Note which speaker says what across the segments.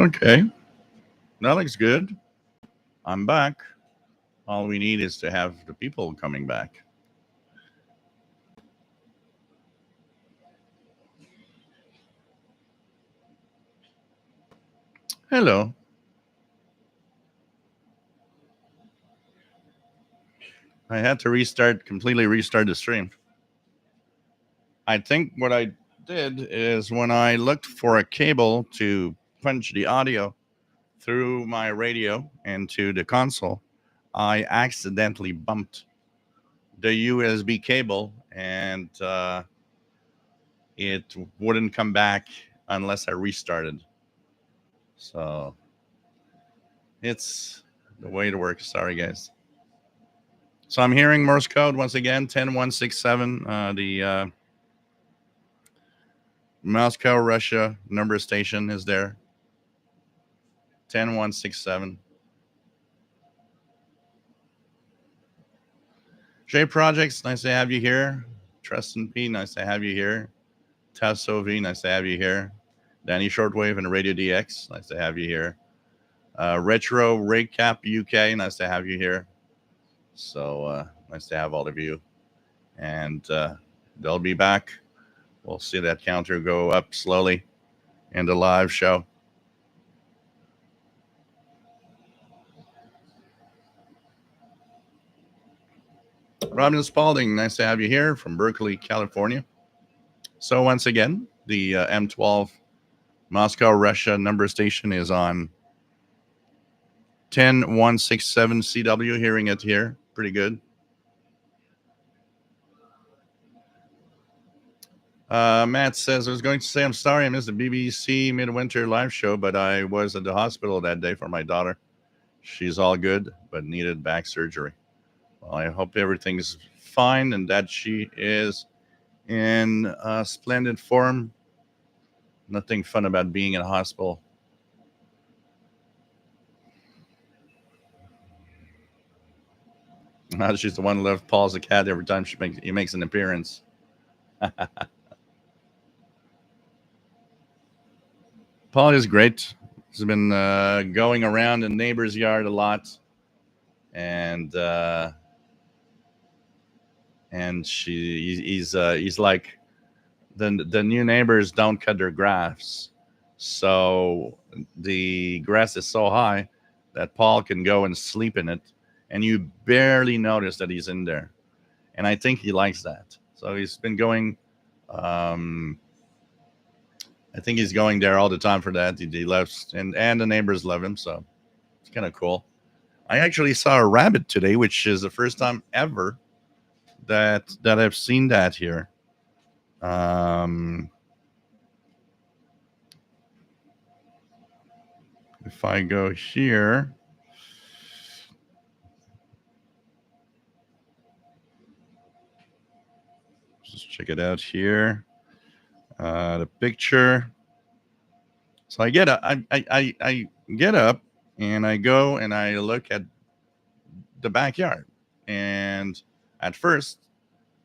Speaker 1: Okay, that looks good. I'm back. All we need is to have the people coming back. Hello. I had to completely restart the stream. I think what I did is when I looked for a cable to punch the audio through my radio into the console, I accidentally bumped the USB cable and it wouldn't come back unless I restarted. So it's the way it works. Sorry, guys. So I'm hearing Morse code once again, 10167. The Moscow, Russia number station is there, 10167. J Projects, nice to have you here. Trust and P, nice to have you here. Tassovi, nice to have you here. Danny Shortwave and Radio DX, nice to have you here. Retro Recap UK, nice to have you here. So nice to have all of you. And they'll be back. We'll see that counter go up slowly in the live show. Robin Spalding, nice to have you here from Berkeley, California. So once again, the M12 Moscow, Russia number station is on 10167 CW. Hearing it here, pretty good. Matt says, I was going to say, I'm sorry I missed the BBC Midwinter live show, but I was at the hospital that day for my daughter. She's all good, but needed back surgery. Well, I hope everything's fine and that she is in splendid form. Nothing fun about being in a hospital. She's the one who left Paul's a cat every time he makes an appearance. Paul is great. He's been going around the neighbor's yard a lot, and he's like the new neighbors don't cut their grass, so the grass is so high that Paul can go and sleep in it, and you barely notice that he's in there. And I think he likes that. So he's been going. I think he's going there all the time for that. He loves, and the neighbors love him, so it's kind of cool. I actually saw a rabbit today, which is the first time ever that I've seen that here. If I go here, just check it out here. The picture. So I get up, I get up and I go and I look at the backyard. And at first,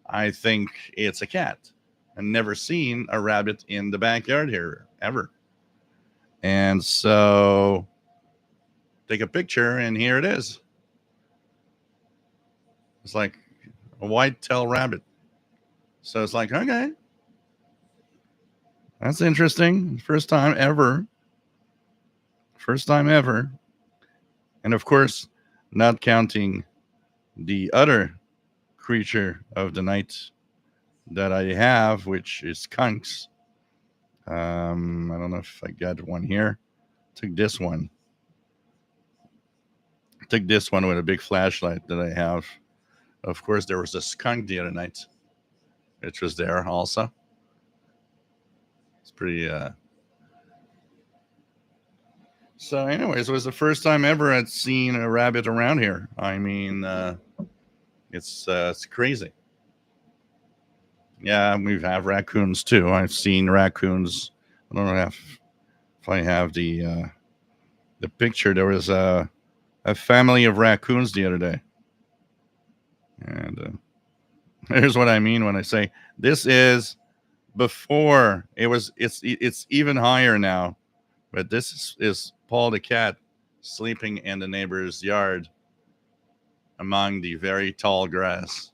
Speaker 1: I think it's a cat. I've never seen a rabbit in the backyard here ever. And so take a picture and here it is. It's like a white-tailed rabbit. So it's like, okay, that's interesting. First time ever. And of course, not counting the other creature of the night that I have, which is skunks. I don't know if I got one here. Took this one with a big flashlight that I have. Of course, there was a skunk the other night, which was there also. It's pretty. So, anyways, it was the first time ever I'd seen a rabbit around here. I mean, it's crazy. Yeah, we have raccoons too. I've seen raccoons. I don't know if I have the picture. There was a family of raccoons the other day, and here's what I mean when I say this is before it was. It's even higher now But this is Paul the cat sleeping in the neighbor's yard among the very tall grass.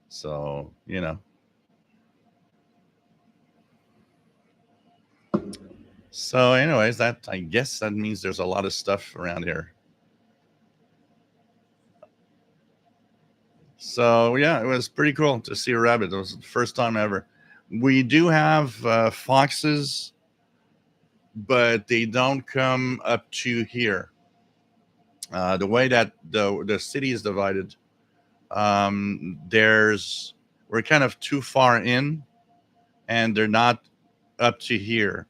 Speaker 1: So, you know. So, anyways, that I guess that means there's a lot of stuff around here. So, yeah, it was pretty cool to see a rabbit. It was the first time ever. We do have foxes, but they don't come up to here. The way that the city is divided, there's we're kind of too far in, and they're not up to here.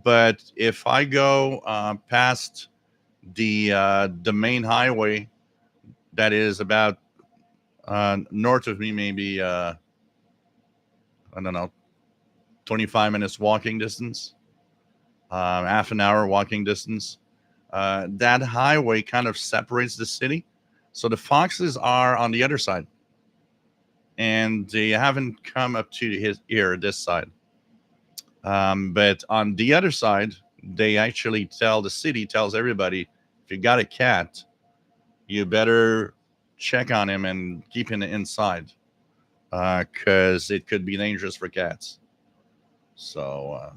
Speaker 1: But if I go past the main highway that is about north of me, maybe I don't know, 25 minutes walking distance, half an hour walking distance. That highway kind of separates the city, so the foxes are on the other side, and they haven't come up to his ear this side. But on the other side, they actually tell the city tells everybody if you got a cat, you better check on him and keep him inside because it could be dangerous for cats. So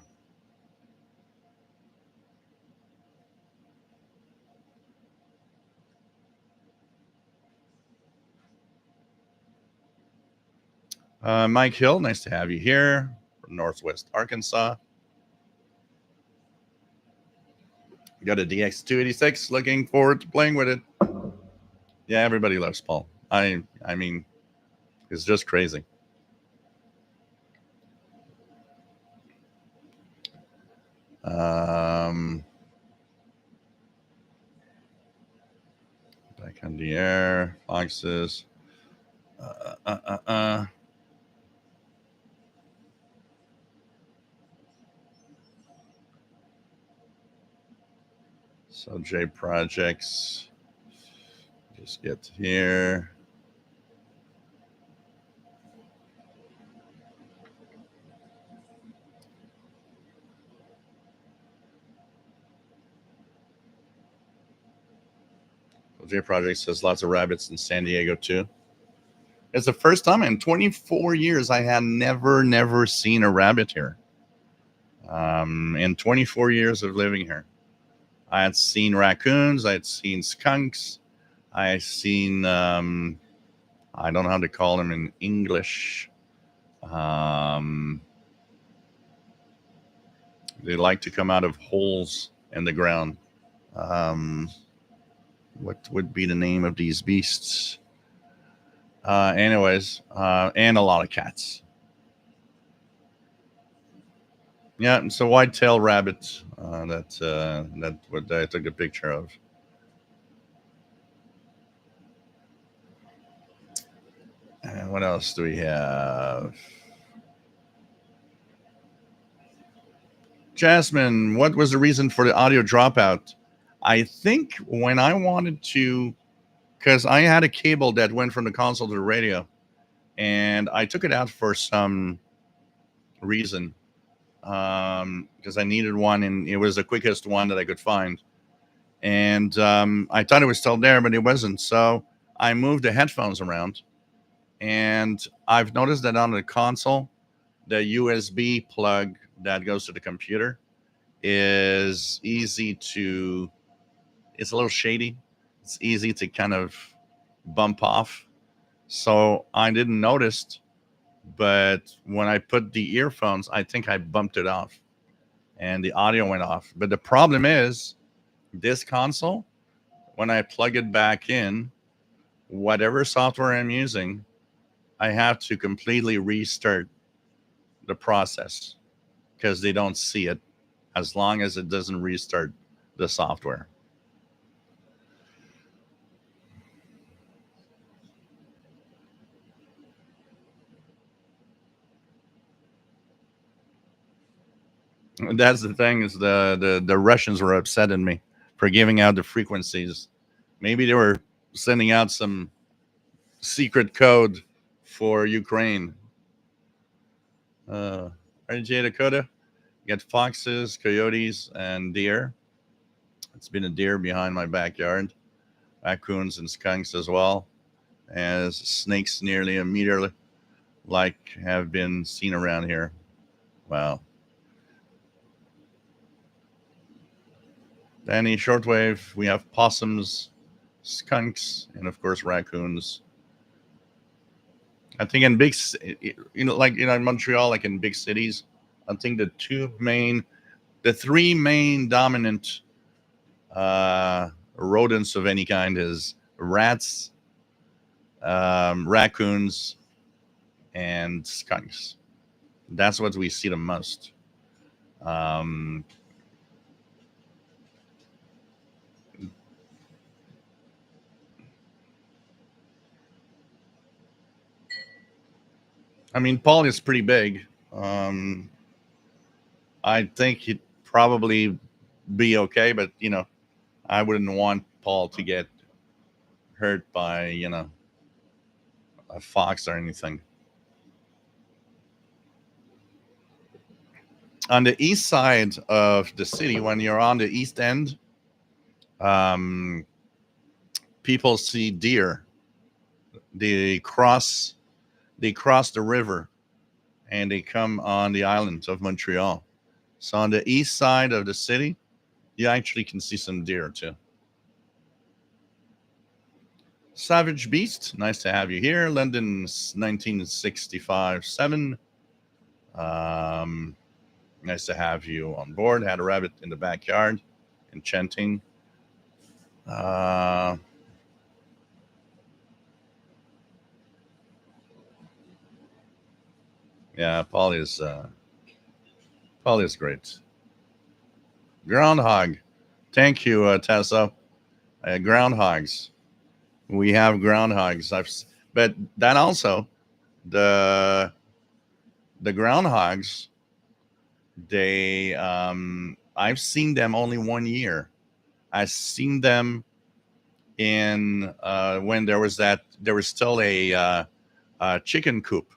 Speaker 1: Mike Hill, nice to have you here from Northwest Arkansas. Got a DX286. Looking forward to playing with it. Yeah, everybody loves Paul. I mean, it's just crazy. Back on the air. Foxes. Uh, uh, uh, uh. So J Projects. Just get here. J Project says lots of rabbits in San Diego too. It's the first time in 24 years I had never seen a rabbit here. In 24 years of living here, I had seen raccoons, I had seen skunks, I had seen I don't know how to call them in English. They like to come out of holes in the ground. What would be the name of these beasts? Anyways, and a lot of cats. Yeah, it's a white-tailed rabbit that what I took a picture of. And what else do we have? Jasmine, what was the reason for the audio dropout? I think when I wanted to, because I had a cable that went from the console to the radio, and I took it out for some reason because I needed one, and it was the quickest one that I could find. And I thought it was still there, but it wasn't. So I moved the headphones around, and I've noticed that on the console, the USB plug that goes to the computer is easy to, it's a little shady. It's easy to kind of bump off. So I didn't notice, but when I put the earphones, I think I bumped it off and the audio went off. But the problem is this console, when I plug it back in, whatever software I'm using, I have to completely restart the process because they don't see it as long as it doesn't restart the software. That's the thing is the Russians were upset at me for giving out the frequencies. Maybe they were sending out some secret code for Ukraine. RJ Dakota, get foxes, coyotes, and deer. It's been a deer behind my backyard, raccoons and skunks as well, as snakes nearly a meter like have been seen around here. Wow. Danny shortwave, we have possums, skunks, and of course raccoons. I think in like in Montreal, like in big cities, I think the three main dominant rodents of any kind is rats, raccoons, and skunks. That's what we see the most. Um, I mean, Paul is pretty big. Um, I think he'd probably be okay, but I wouldn't want Paul to get hurt by a fox or anything. On the east side of the city, when you're on the east end, um, people see deer. They cross they cross the river and they come on the island of Montreal. So on the east side of the city, you actually can see some deer too. Savage Beast, nice to have you here. London 1965 7. Um, Nice to have you on board. Had a rabbit in the backyard, enchanting. Uh, yeah, Paul is great. Groundhog. Thank you, Tessa. Groundhogs. We have groundhogs. But that also the groundhogs. I've seen them only 1 year. I've seen them in when there was still a chicken coop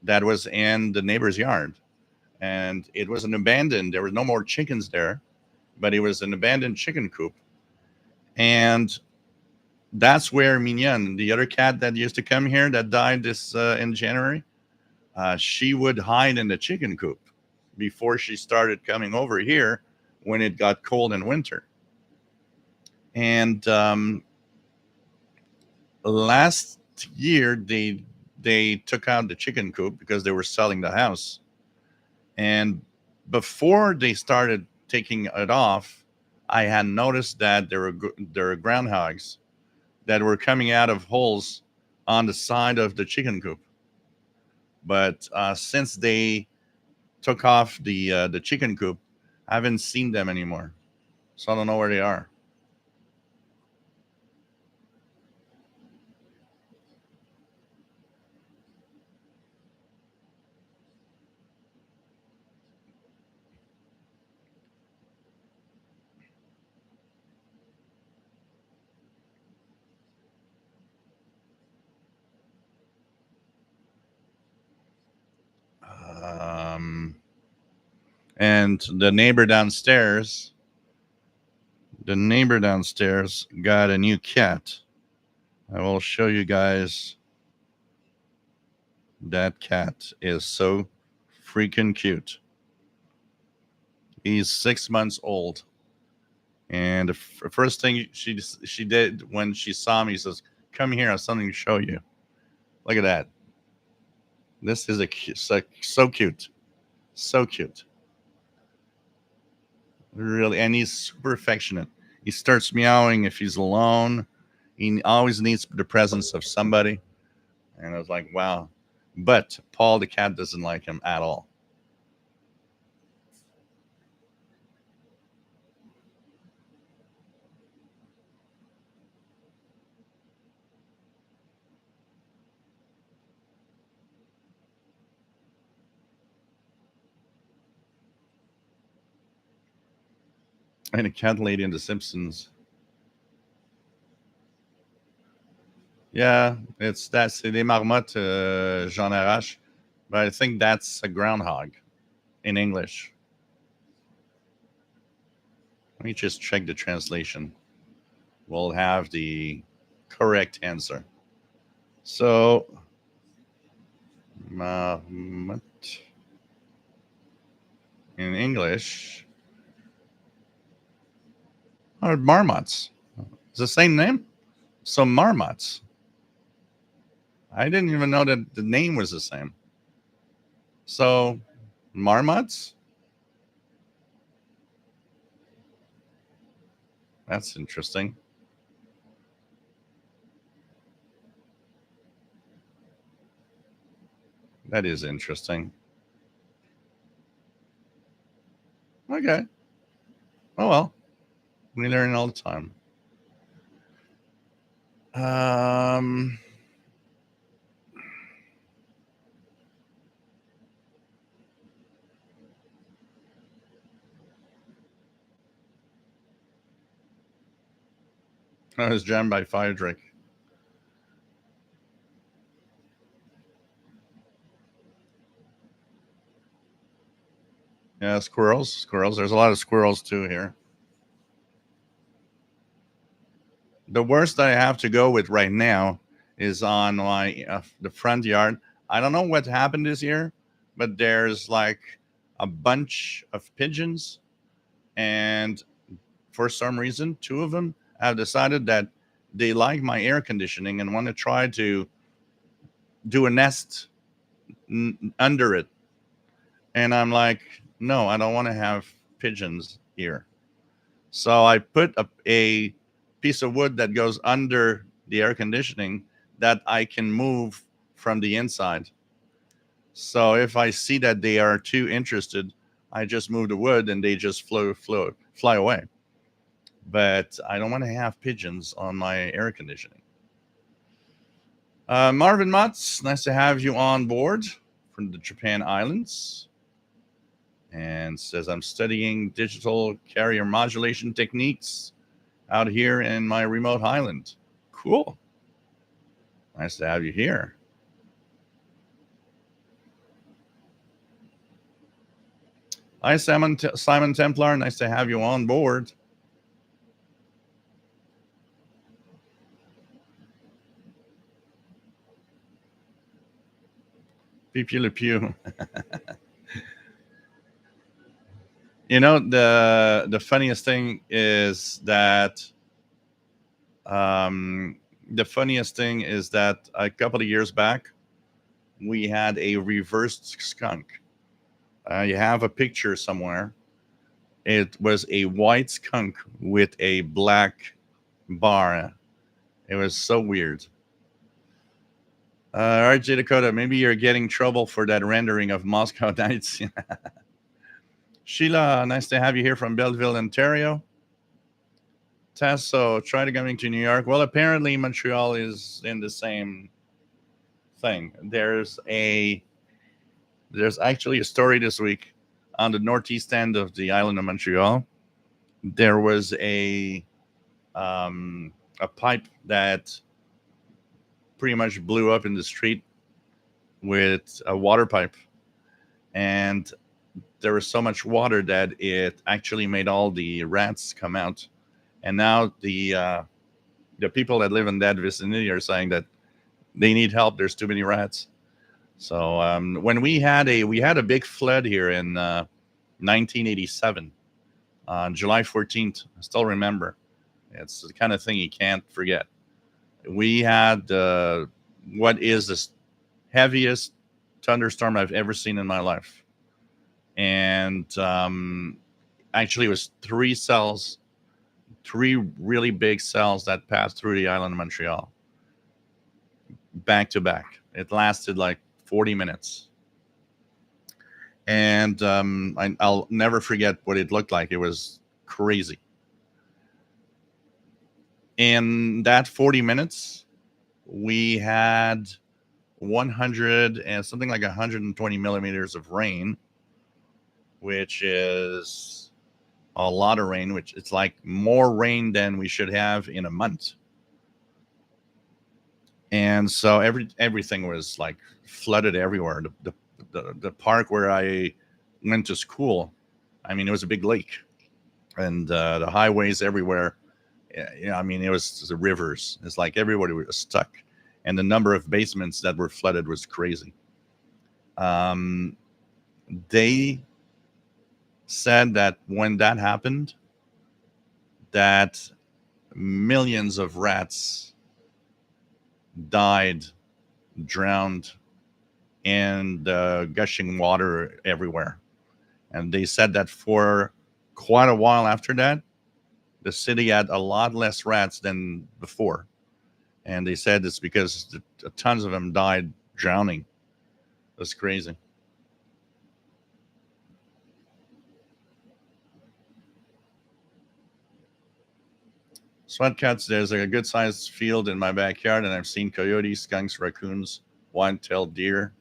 Speaker 1: that was in the neighbor's yard, and it was an abandoned. There were no more chickens there, but it was an abandoned chicken coop, and that's where Mignon, the other cat that used to come here that died this in January, she would hide in the chicken coop before she started coming over here when it got cold in winter. And last year they took out the chicken coop because they were selling the house. And before they started taking it off, I had noticed that there were groundhogs that were coming out of holes on the side of the chicken coop. But since they took off the chicken coop, I haven't seen them anymore, so I don't know where they are. Um, and the neighbor downstairs got a new cat. I will show you guys. That cat is so freaking cute. He's 6 months old, and the first thing she did when she saw me, says, "Come here, I have something to show you." Look at that. This is so cute, so cute. Really, and he's super affectionate. He starts meowing if he's alone. He always needs the presence of somebody. And I was like, wow. But Paul the cat doesn't like him at all. And a cat lady in The Simpsons. Yeah, c'est des marmottes, Jean Arrache, but I think that's a groundhog in English. Let me just check the translation. We'll have the correct answer. So, Mahmut in English are marmots. It's the same name? So, marmots. I didn't even know that the name was the same. So, marmots? That's interesting. That is interesting. Okay. Oh well. We learn all the time. Um I was jammed by Friedrich. Yeah, squirrels. Squirrels. There's a lot of squirrels too here. The worst I have to go with right now is on my the front yard. I don't know what happened this year, but there's like a bunch of pigeons, and for some reason, two of them have decided that they like my air conditioning and want to try to do a nest under it. And I'm like, no, I don't want to have pigeons here. So I put a piece of wood that goes under the air conditioning that I can move from the inside. So if I see that they are too interested, I just move the wood and they just fly away. But I don't want to have pigeons on my air conditioning. Marvin Mutz, nice to have you on board from the Japan Islands. And says, I'm studying digital carrier modulation techniques out here in my remote island. Cool. Nice to have you here. Hi, Simon Templar. Nice to have you on board. Pew Pew Le Pew. You know, the funniest thing is that the funniest thing is that a couple of years back we had a reversed skunk. You have a picture somewhere. It was a white skunk with a black bar. It was so weird. RJ Dakota, maybe you're getting trouble for that rendering of Moscow Nights. Sheila, nice to have you here from Belleville, Ontario. Tasso, try to coming to New York. Well, apparently Montreal is in the same thing. There's actually a story this week on the northeast end of the island of Montreal. There was a pipe that pretty much blew up in the street with a water pipe, and there was so much water that it actually made all the rats come out. And now the people that live in that vicinity are saying that they need help. There's too many rats. So when we had a big flood here in 1987 on July 14th, I still remember. It's the kind of thing you can't forget. We had what is the heaviest thunderstorm I've ever seen in my life, and actually, it was three really big cells that passed through the island of Montreal back to back. It lasted like 40 minutes. And I'll never forget what it looked like. It was crazy. In that 40 minutes, we had 100 and something like 120 millimeters of rain, which is a lot of rain, which it's like more rain than we should have in a month. And so everything was like flooded everywhere. The park where I went to school, I mean, it was a big lake. and the highways everywhere. Yeah, I mean, it was the rivers. It's like everybody was stuck, and the number of basements that were flooded was crazy. Um, they said that when that happened, that millions of rats died, drowned in the gushing water everywhere. And they said that for quite a while after that, the city had a lot less rats than before. And they said it's because tons of them died drowning. That's crazy. Sweatcuts, there's a good sized field in my backyard, and I've seen coyotes, skunks, raccoons, one tailed deer.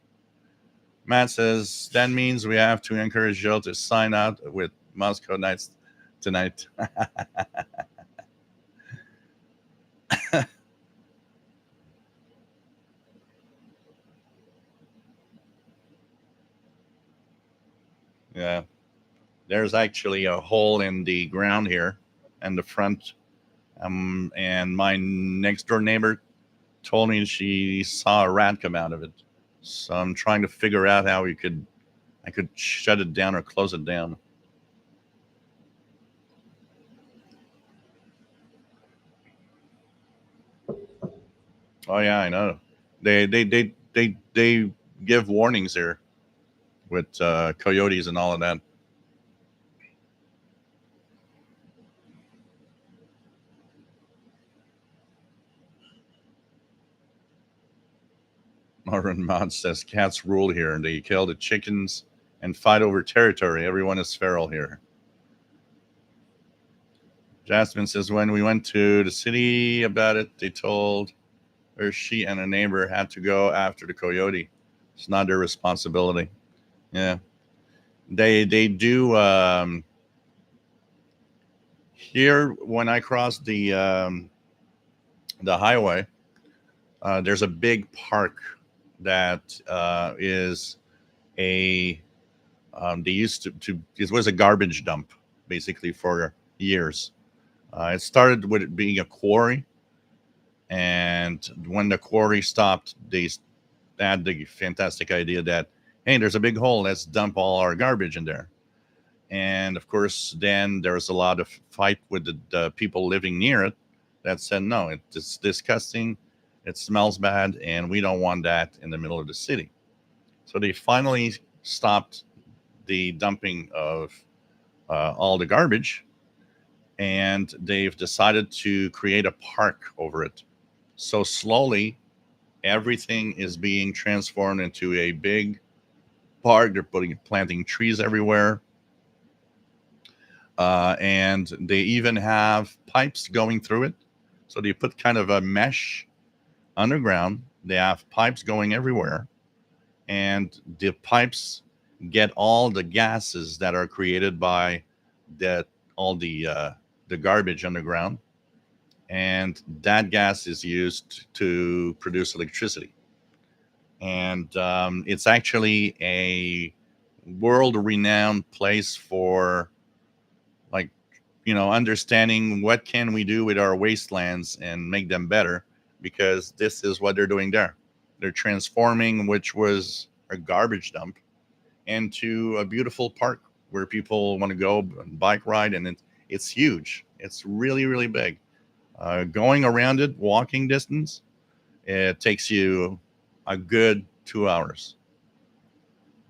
Speaker 1: Matt says that means we have to encourage Joe to sign out with Moscow Nights tonight. Yeah, there's actually a hole in the ground here and the front. And my next door neighbor told me she saw a rat come out of it. So I'm trying to figure out how I could shut it down or close it down. Oh yeah, I know. They give warnings here with coyotes and all of that. Marvin Mod says cats rule here, and they kill the chickens and fight over territory. Everyone is feral here. Jasmine says when we went to the city about it, they told her she and a neighbor had to go after the coyote. It's not their responsibility. Yeah, they do. Here, when I cross the highway, there's a big park that is a they used to it was a garbage dump basically for years. It started with it being a quarry, and when the quarry stopped, they had the fantastic idea that hey, there's a big hole, let's dump all our garbage in there. And of course, then there was a lot of fight with the people living near it that said no, it's disgusting, it smells bad, and we don't want that in the middle of the city. So they finally stopped the dumping of all the garbage, and they've decided to create a park over it. So slowly, everything is being transformed into a big park. They're planting trees everywhere, and they even have pipes going through it. So they put kind of a mesh underground. They have pipes going everywhere, and the pipes get all the gases that are created by that all the garbage underground, and that gas is used to produce electricity. And it's actually a world-renowned place for like understanding what can we do with our wastelands and make them better, because this is what they're doing there. They're transforming which was a garbage dump into a beautiful park where people want to go and bike ride, and it's huge. It's really really big. Going around it, walking distance, it takes you a good 2 hours.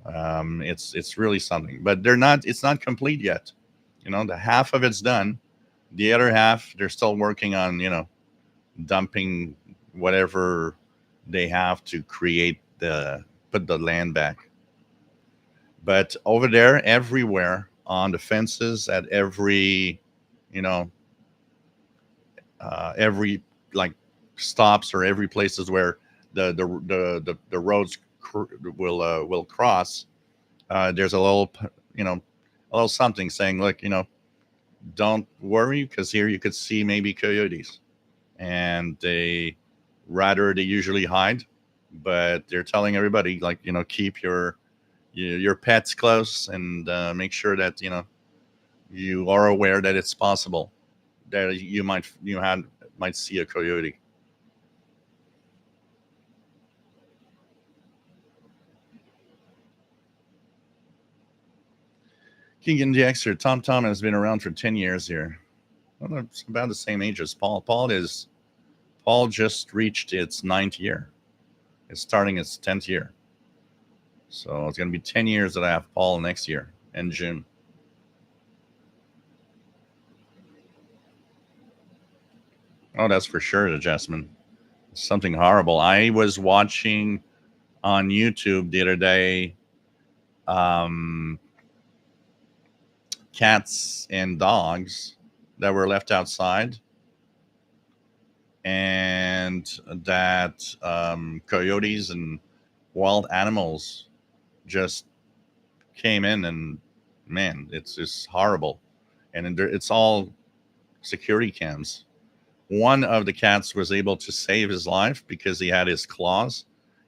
Speaker 1: It's really something, but they're not. It's not complete yet. The half of it's done. The other half, they're still working on. Dumping whatever they have to create the put the land back. But over there, everywhere on the fences, at you know, every like stops or every places where the roads will cross. There's a little a little something saying, look, don't worry because here you could see maybe coyotes, and they usually hide, but they're telling everybody like keep your pets close, and make sure that you are aware that it's possible that might see a coyote. Keegan Dexter, Tom Tom has been around for 10 years here. Well, it's about the same age as Paul. Paul just reached its ninth year. It's starting its 10th year. So it's going to be 10 years that I have Paul next year in June. Oh, that's for sure, Jasmine. Something horrible. I was watching on YouTube the other day um, cats and dogs that were left outside, and that coyotes and wild animals just came in, and man, it's just horrible. And it's all security cams. One of the cats was able to save his life because he had his claws.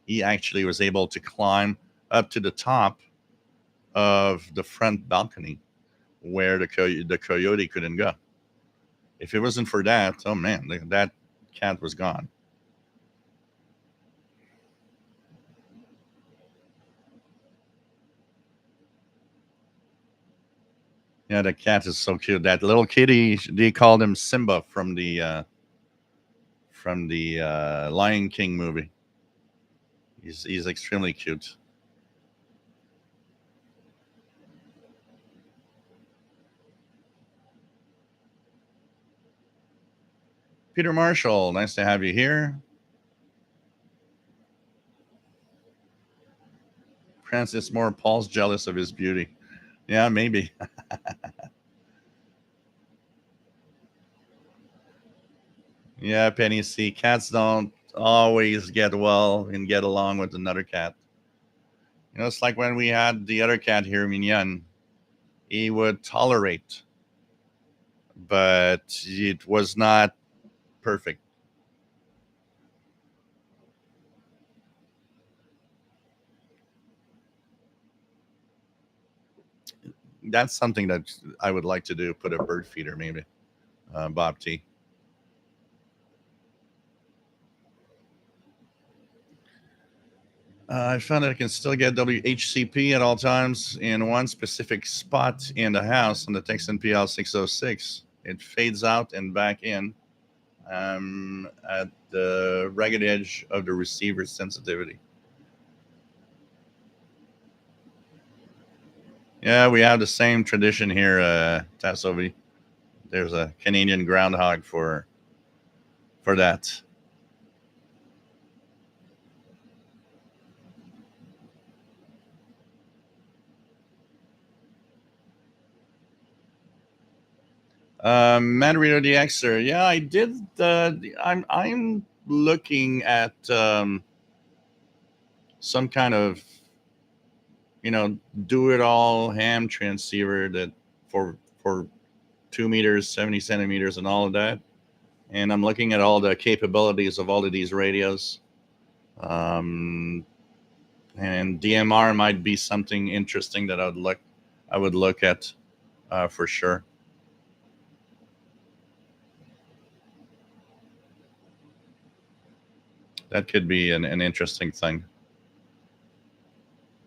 Speaker 1: He actually was able to climb up to the top of the front balcony where the coyote couldn't go. If it wasn't for that, oh man, that cat was gone. Yeah, the cat is so cute. That little kitty, they called him Simba from the Lion King movie. He's extremely cute. Peter Marshall, nice to have you here. Francis Moore, Paul's jealous of his beauty. Yeah, maybe. Yeah, Penny C. Cats don't always get well and get along with another cat. It's like when we had the other cat here, Mignon. He would tolerate, but it was not perfect. That's something that I would like to do. Put a bird feeder, maybe. Bob T. I found that I can still get WHCP at all times in one specific spot in the house on the Texan PL 606. It fades out and back in at the ragged edge of the receiver's sensitivity. Yeah, we have the same tradition here, Tassovi. There's a Canadian groundhog for that. Mandarino DXer. Yeah, I did. I'm looking at some kind of do it all ham transceiver that for 2 meters, 70 centimeters, and all of that. And I'm looking at all the capabilities of all of these radios. Um, and DMR might be something interesting that I would look at for sure. That could be an interesting thing.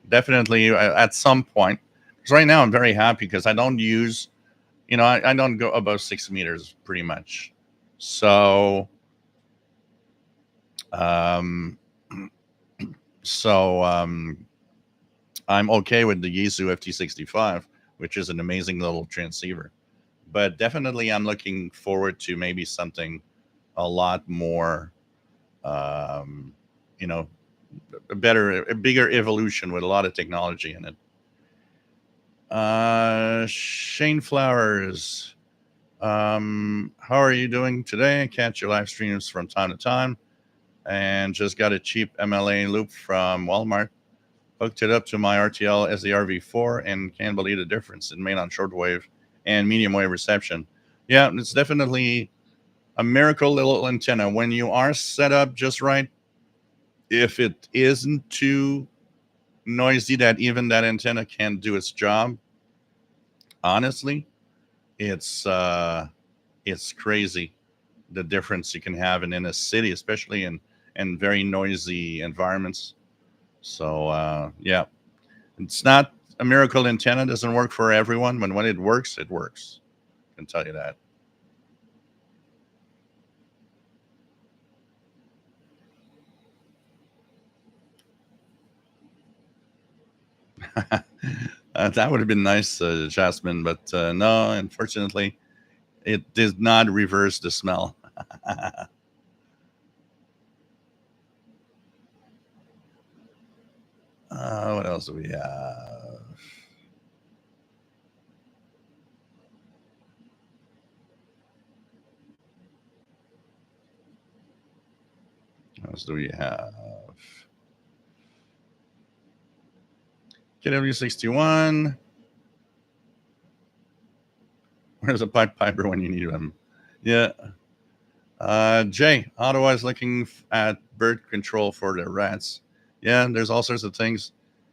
Speaker 1: Definitely at some point. Because right now I'm very happy because I don't use, I don't go above 6 meters pretty much. So, um, so I'm okay with the Yaesu FT65, which is an amazing little transceiver. But definitely, I'm looking forward to maybe something a lot more, um, you know, a bigger evolution with a lot of technology in it. Shane Flowers, how are you doing today? I catch your live streams from time to time, and just got a cheap MLA loop from Walmart. Hooked it up to my RTL SDRV4 and can't believe the difference it made on shortwave and medium wave reception. Yeah, it's definitely a miracle little antenna when you are set up just right. If it isn't too noisy that even that antenna can't do its job, honestly, It's it's crazy the difference you can have in a city, especially in very noisy environments. So yeah, it's not a miracle antenna doesn't work for everyone, but when it works, it works. I can tell you that. That would have been nice, Jasmine, but no, unfortunately, it did not reverse the smell. What else do we have? What else do we have? KW61. Where's a pipe piper when you need them? Yeah. Jay, Ottawa is looking at bird control for the rats. Yeah, there's all sorts of things.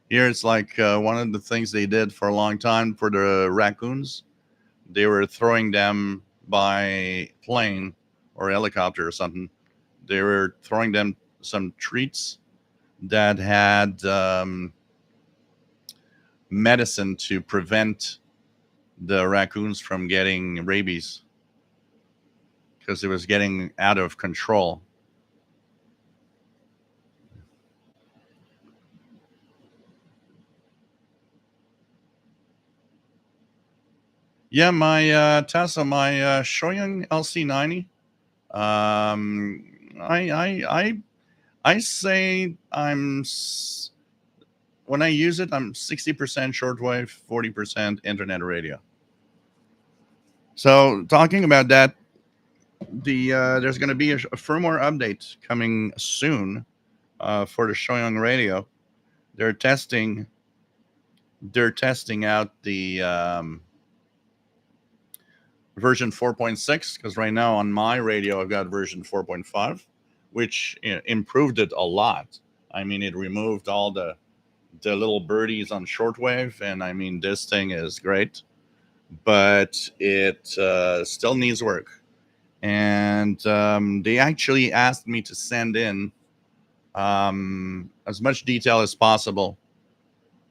Speaker 1: Here, it's like one of the things they did for a long time for the raccoons. They were throwing them by plane or helicopter or something. They were throwing them some treats that had medicine to prevent the raccoons from getting rabies because it was getting out of control. Yeah, my Tesla, my Shoyung LC90. I say when I use it, I'm 60% shortwave, 40% internet radio. So talking about that, there's going to be a firmware update coming soon for the Shoyung radio. They're testing they're testing out the version 4.6 because right now on my radio I've got version 4.5, which improved it a lot. I mean, it removed all the little birdies on shortwave, and I mean this thing is great, but it still needs work. And they actually asked me to send in as much detail as possible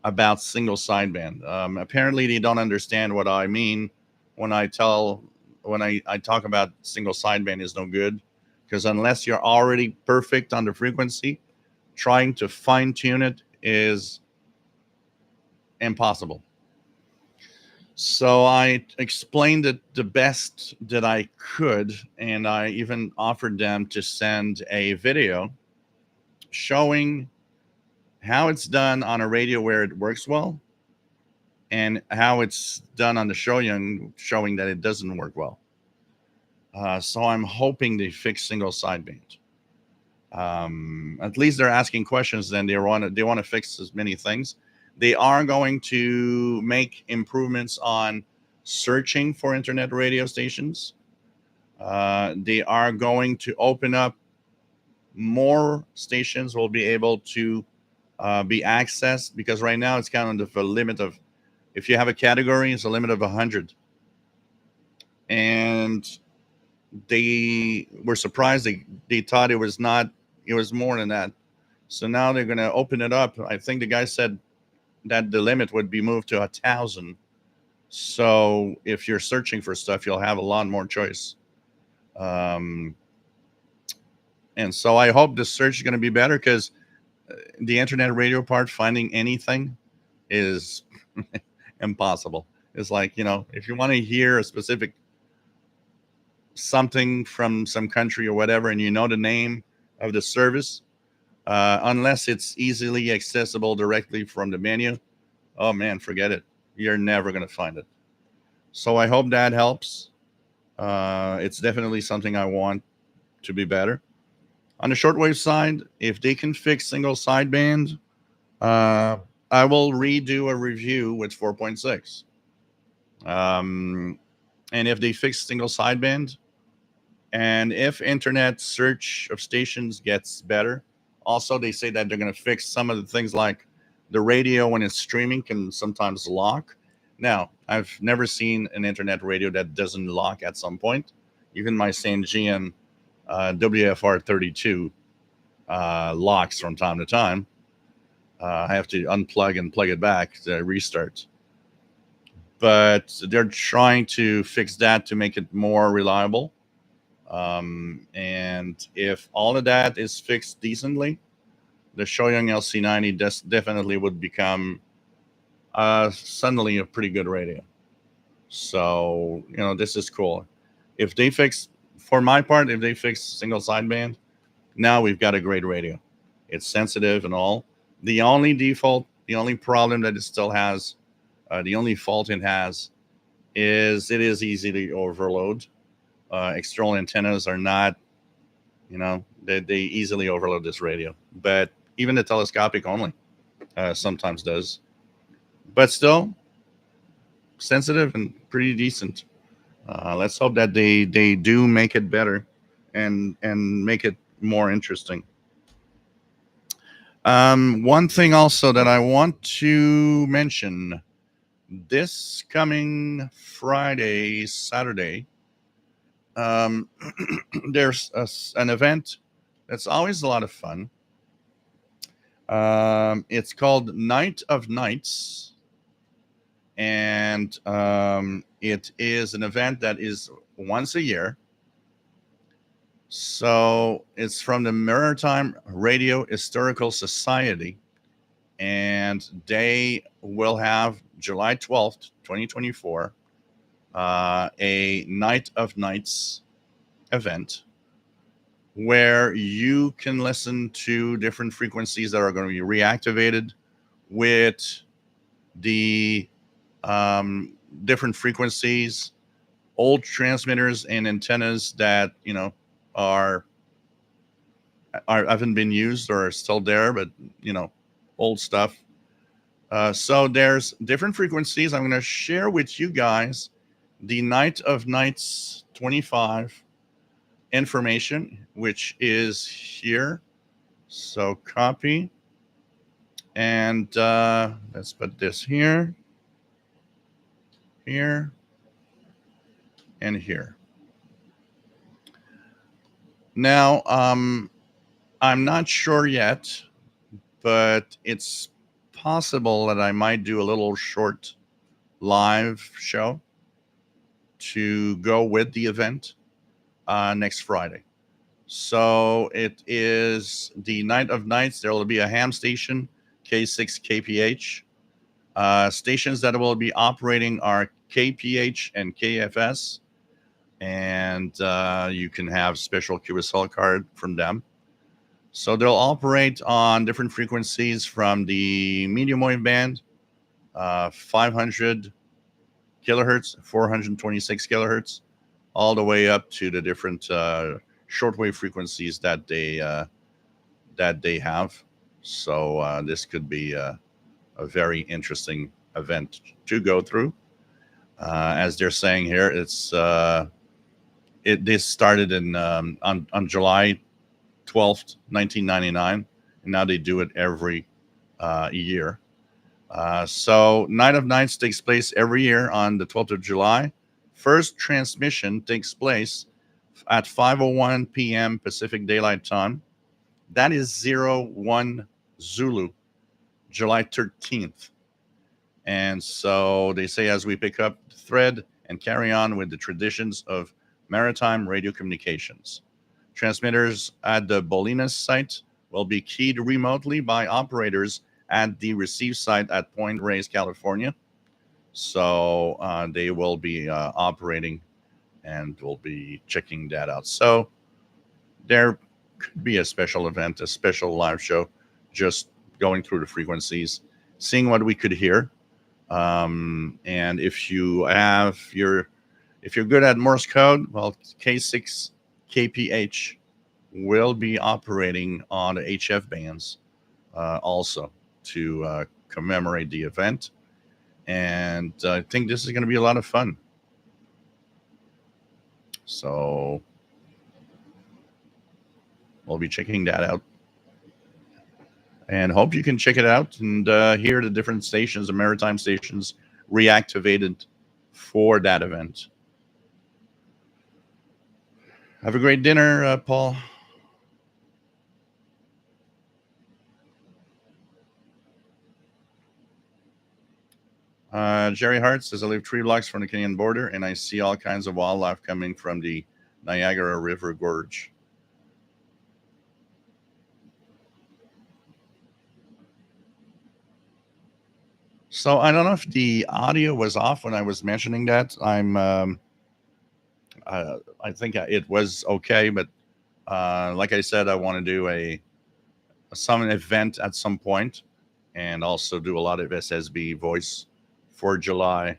Speaker 1: about single sideband. Apparently, they don't understand what I mean when I talk about single sideband is no good, because unless you're already perfect on the frequency, trying to fine tune it is impossible. So I explained it the best that I could, and I even offered them to send a video showing how it's done on a radio where it works well and how it's done on the Shoyung, showing that it doesn't work well. So I'm hoping they fix single sideband. At least they're asking questions. Then they want to fix as many things. They are going to make improvements on searching for internet radio stations. They are going to open up more stations will be able to be accessed, because right now it's kind of a limit of, if you have a category, it's a limit of 100. And they were surprised. They thought it was not, it was more than that. So now they're going to open it up. I think the guy said that the limit would be moved to 1,000. So if you're searching for stuff, you'll have a lot more choice. Um, and so I hope the search is going to be better, because the internet radio part, finding anything is impossible. It's like, if you want to hear a specific something from some country or whatever, and you know the name of the service, unless it's easily accessible directly from the menu, oh man, forget it. You're never going to find it. So I hope that helps. It's definitely something I want to be better. On the shortwave side, if they can fix single sideband, uh, I will redo a review with 4.6. And if they fix single sideband, and if internet search of stations gets better, also they say that they're going to fix some of the things like the radio when it's streaming can sometimes lock. Now, I've never seen an internet radio that doesn't lock at some point. Even my St. Gian WFR 32 locks from time to time. I have to unplug and plug it back to restart. But they're trying to fix that to make it more reliable. And if all of that is fixed decently, the Shoyang LC90 definitely would become suddenly a pretty good radio. So, this is cool. If they fix, for my part, if they fix single sideband, now we've got a great radio. It's sensitive and all. The only problem that it still has, the only fault it has is it is easy to overload. External antennas are not, they easily overload this radio. But even the telescopic only sometimes does. But still, sensitive and pretty decent. Let's hope that they do make it better and make it more interesting. One thing also that I want to mention, this coming Saturday, there's an event that's always a lot of fun. It's called Night of Nights, and it is an event that is once a year. So it's from the Maritime Radio Historical Society, and they will have July 12th, 2024, a Night of Nights event where you can listen to different frequencies that are going to be reactivated with the different frequencies, old transmitters and antennas that haven't been used or are still there, but old stuff. So there's different frequencies. I'm going to share with you guys the Night of Nights 25 information, which is here. So copy, and let's put this here, and here. Now, I'm not sure yet, but it's possible that I might do a little short live show to go with the event next Friday. So it is the Night of Nights. There will be a ham station, K6 KPH. Stations that will be operating are KPH and KFS. And you can have special QSL card from them. So they'll operate on different frequencies from the medium wave band, 500 kilohertz, 426 kilohertz, all the way up to the different shortwave frequencies that they have. So this could be a very interesting event to go through. As they're saying here, this started on July 12th, 1999, and now they do it every year. So Night of Nights takes place every year on the 12th of July. First transmission takes place at 5:01 p.m. Pacific Daylight Time. That is 01 Zulu, July 13th. And so they say, as we pick up the thread and carry on with the traditions of maritime radio communications. Transmitters at the Bolinas site will be keyed remotely by operators at the receive site at Point Reyes, California. So they will be operating, and we'll be checking that out. So there could be a special event, a special live show, just going through the frequencies, seeing what we could hear. And if you're good at Morse code, well, K6 KPH will be operating on the HF bands also to commemorate the event. And I think this is going to be a lot of fun. So we'll be checking that out. And hope you can check it out and hear the different stations, the maritime stations, reactivated for that event. Have a great dinner, Paul. Jerry Hart says, I live 3 blocks from the Canadian border, and I see all kinds of wildlife coming from the Niagara River Gorge. So I don't know if the audio was off when I was mentioning that. I think it was okay, but like I said, I want to do some event at some point, and also do a lot of SSB voice for July.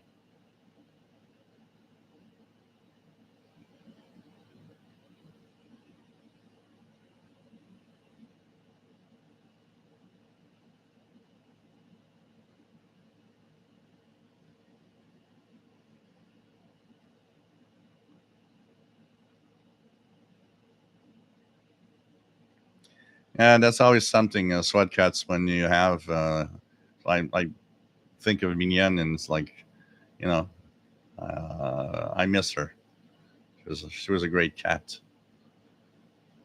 Speaker 1: And that's always something, sweat cuts, when you have, I think of Mignon, and it's like, you know, I miss her. She was a great cat.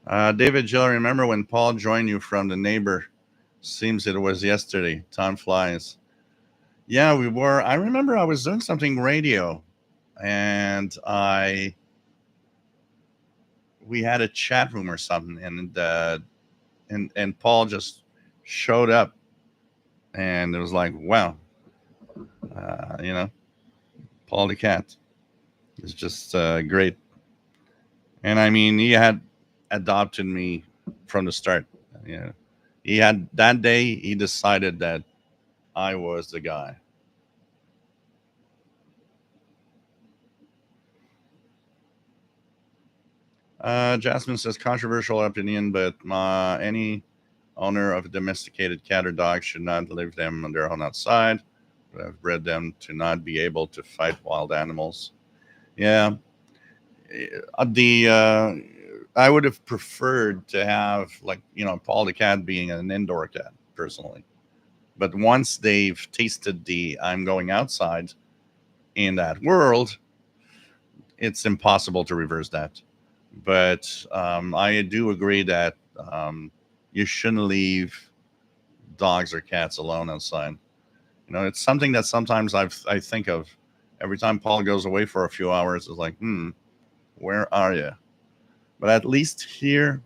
Speaker 1: David Jill, remember when Paul joined you from the neighbor? Seems it was yesterday. Time flies. Yeah, we were. I remember I was doing something radio, and we had a chat room or something, and Paul just showed up, and it was like, wow, you know, Paul the cat is just great. And I mean, he had adopted me from the start. You know, he had that day. He decided that I was the guy. Jasmine says, controversial opinion, but any owner of a domesticated cat or dog should not leave them on their own outside. But I've bred them to not be able to fight wild animals. Yeah, the I would have preferred to have, like, Paul the cat being an indoor cat personally. But once they've tasted the I'm going outside in that world, it's impossible to reverse that. But I do agree that you shouldn't leave dogs or cats alone outside. It's something that sometimes I think of every time Paul goes away for a few hours. It's like, where are you? But at least here,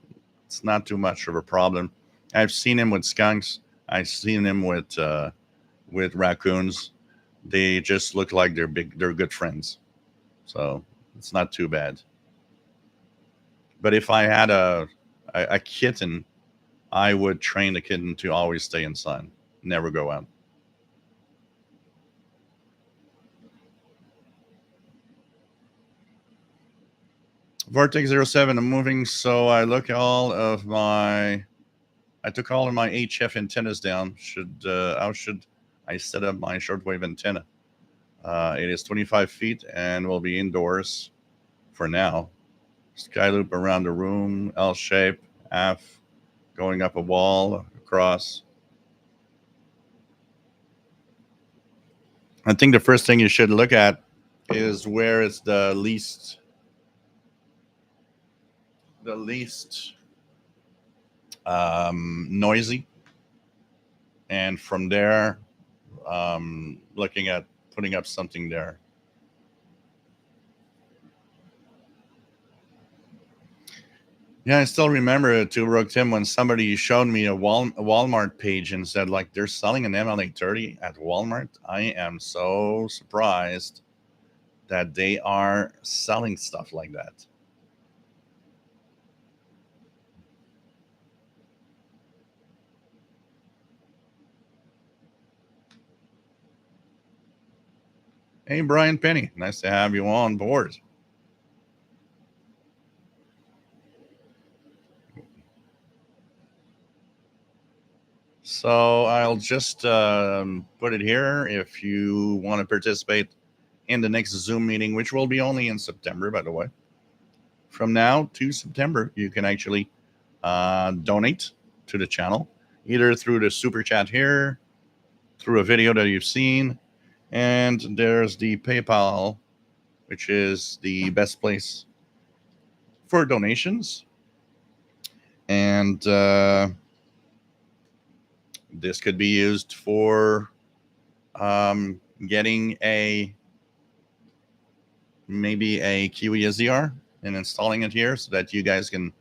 Speaker 1: it's not too much of a problem. I've seen him with skunks. I've seen him with raccoons. They just look like they're good friends. So it's not too bad. But if I had a kitten, I would train the kitten to always stay inside, never go out. Vortex 07, I'm moving, so I took all of my HF antennas down. How should I set up my shortwave antenna? It is 25 feet and will be indoors for now. Sky loop around the room, L shape, half going up a wall, across. I think the first thing you should look at is where it's the least noisy, and from there, looking at putting up something there. Yeah, I still remember, too, Rook Tim, when somebody showed me a Walmart page and said, like, they're selling an MLA30 at Walmart. I am so surprised that they are selling stuff like that. Hey, Brian Penny, nice to have you on board. So I'll just put it here. If you want to participate in the next Zoom meeting, which will be only in September, by the way, from now to September, you can actually donate to the channel, either through the super chat here, through a video that you've seen, And there's the PayPal, which is the best place for donations. And this could be used for getting a maybe a Kiwi SDR and installing it here so that you guys can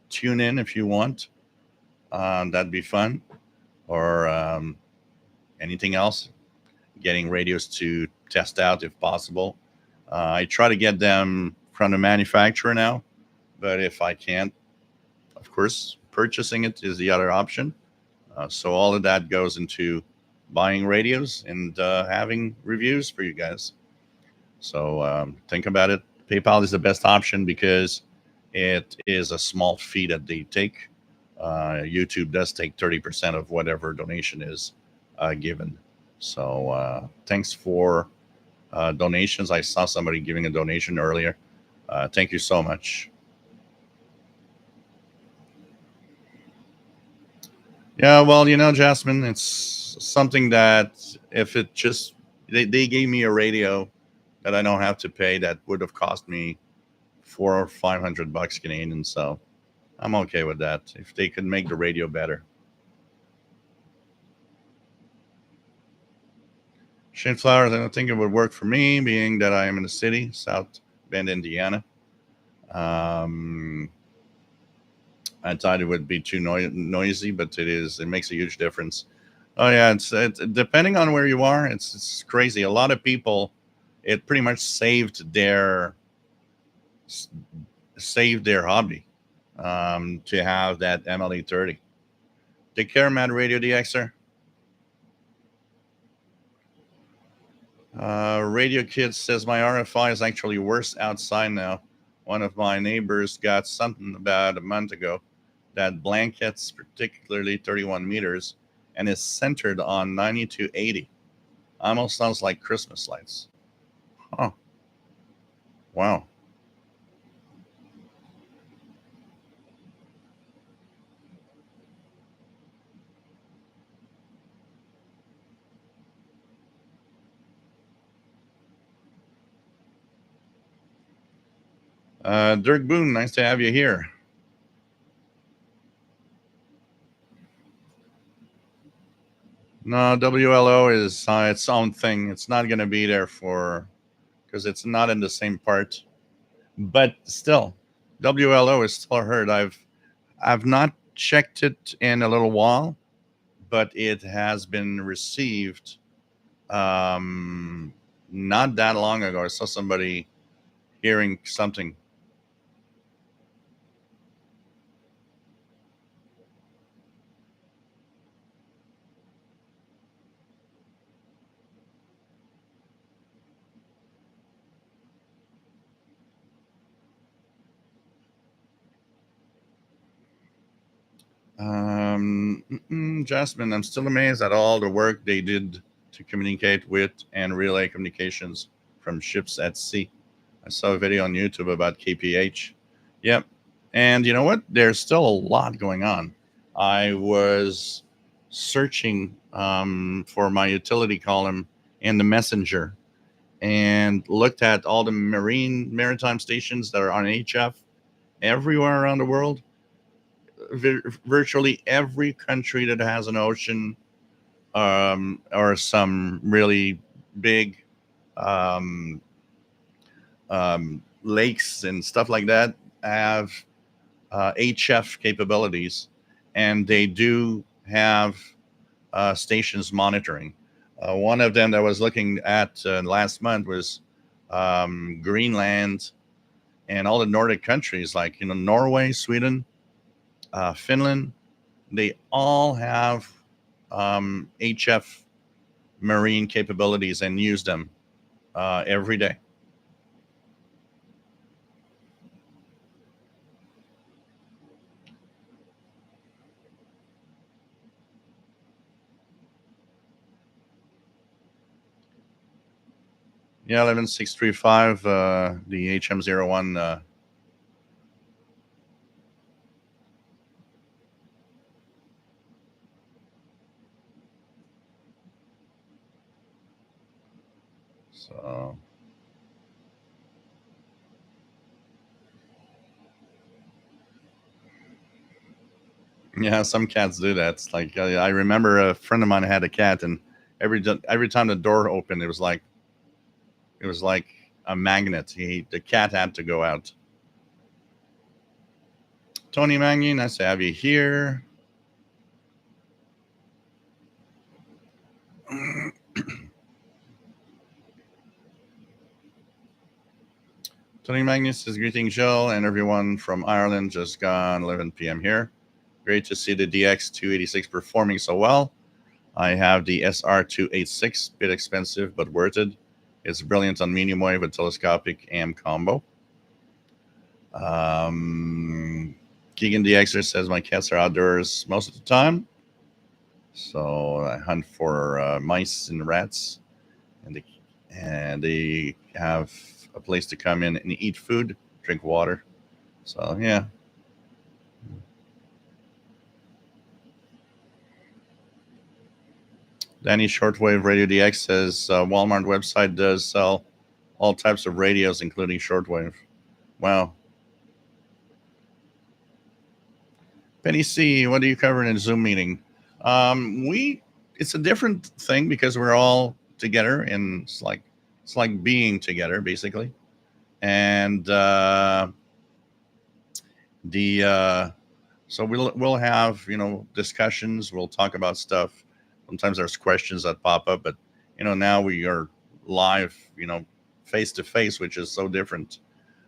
Speaker 1: tune in if you want. That'd be fun. Or anything else, getting radios to test out if possible. I try to get them from the manufacturer now, but if I can't, of course, purchasing it is the other option. So all of that goes into buying radios and having reviews for you guys. So think about it. PayPal is the best option because it is a small fee that they take. YouTube does take 30% of whatever donation is given. So thanks for donations. I saw somebody giving a donation earlier. Thank you so much. Yeah, well, Jasmine, it's something that if it just they gave me a radio that I don't have to pay that would have cost me 400 or 500 bucks Canadian. So I'm okay with that. If they could make the radio better. Shane Flowers, I don't think it would work for me, being that I am in the city, South Bend, Indiana. Um, I thought it would be too noisy, but it is. It makes a huge difference. Oh yeah, it's depending on where you are. It's crazy. A lot of people, it pretty much saved their hobby to have that MLE 30. Take care, man. Radio DXer. Radio Kid says my RFI is actually worse outside now. One of my neighbors got something about a month ago that blankets, particularly 31 meters, and is centered on 90 to 80. Almost sounds like Christmas lights. Huh. Wow. Dirk Boone, nice to have you here. No, WLO is its own thing. It's not going to be there for because it's not in the same part. But still, WLO is still heard. I've not checked it in a little while, but it has been received not that long ago. I saw somebody hearing something. Jasmine, I'm still amazed at all the work they did to communicate with and relay communications from ships at sea. I saw a video on YouTube about KPH. Yep. And you know what? There's still a lot going on. I was searching for my utility column in the messenger and looked at all the maritime stations that are on HF everywhere around the world. Virtually every country that has an ocean or some really big um, lakes and stuff like that have HF capabilities, and they do have stations monitoring. One of them that I was looking at last month was Greenland and all the Nordic countries, like Norway, Sweden, Finland. They all have HF marine capabilities and use them every day. Yeah, 11635, the HM01. So yeah, some cats do that. It's like I remember a friend of mine had a cat, and every time the door opened, it was like a magnet. The cat had to go out. Tony Mangy, nice to have you here. Tony Magnus says, greeting, Joel, and everyone from Ireland. Just gone 11 p.m. here. Great to see the DX286 performing so well. I have the SR286, bit expensive but worth it. It's brilliant on medium wave with telescopic AM combo. Keegan DXer says, my cats are outdoors most of the time. So I hunt for mice and rats, and they have a place to come in and eat food, drink water. So yeah. Danny Shortwave Radio DX says Walmart website does sell all types of radios, including shortwave. Wow. Penny C, what do you cover in a Zoom meeting? It's a different thing because we're all together, and it's like being together basically. And so we'll have discussions. We'll talk about stuff. Sometimes there's questions that pop up, but now we are live, face to face, which is so different.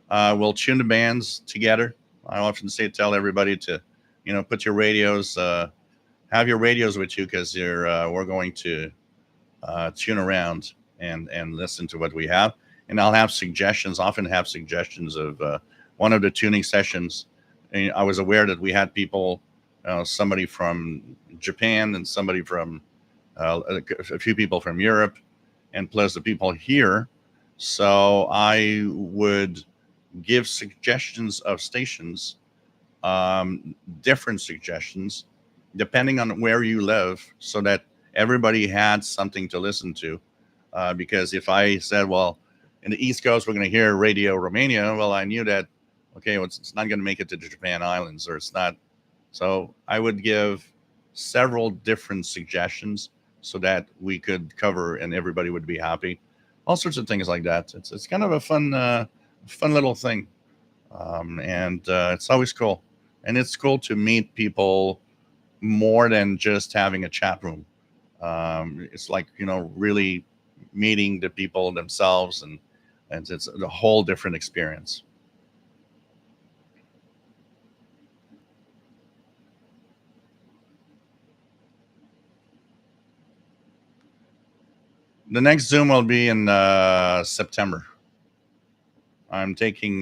Speaker 1: We'll tune the bands together. I often tell everybody to put your radios, have your radios with you, because we're going to tune around and listen to what we have. And I'll have suggestions. Often have suggestions of one of the tuning sessions. And I was aware that we had people, somebody from Japan and somebody from a few people from Europe, and plus the people here. So I would give suggestions of stations, different suggestions, depending on where you live, so that everybody had something to listen to. Because if I said, well, in the East Coast, we're going to hear Radio Romania, well, I knew that, okay, well, it's not going to make it to the Japan Islands, or it's not. So I would give several different suggestions so that we could cover and everybody would be happy. All sorts of things like that. It's kind of a fun little thing. And it's always cool. And it's cool to meet people more than just having a chat room. It's like, really meeting the people themselves, and it's a whole different experience. The next Zoom will be in September. I'm taking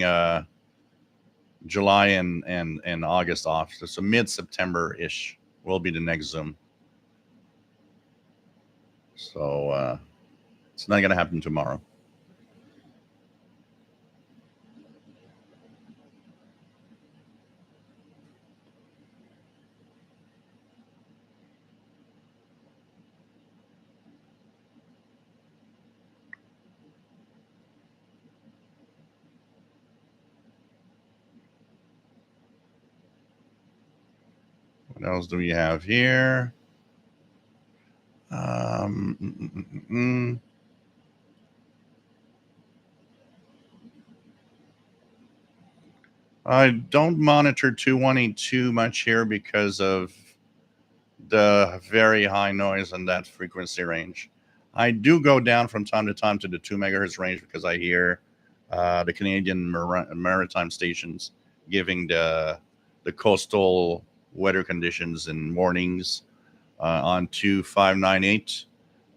Speaker 1: July and August off. So mid-September-ish will be the next Zoom. So it's not going to happen tomorrow. What else do we have here? I don't monitor 2182 much here because of the very high noise on that frequency range. I do go down from time to time to the 2 megahertz range because I hear the Canadian maritime stations giving the coastal weather conditions in mornings on 2598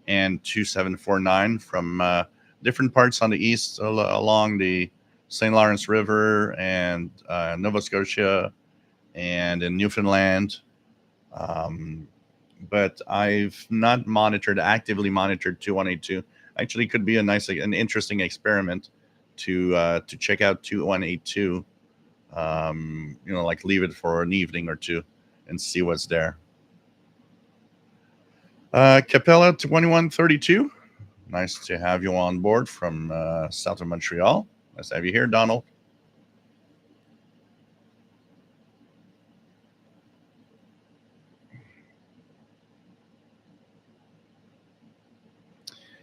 Speaker 1: and 2749 from different parts on the east along the St. Lawrence River and Nova Scotia and in Newfoundland. But I've not actively monitored 2182. Actually, could be an interesting experiment to check out 2182. Like leave it for an evening or two and see what's there. Capella 2132. Nice to have you on board from south of Montreal. Nice to have you here, Donald.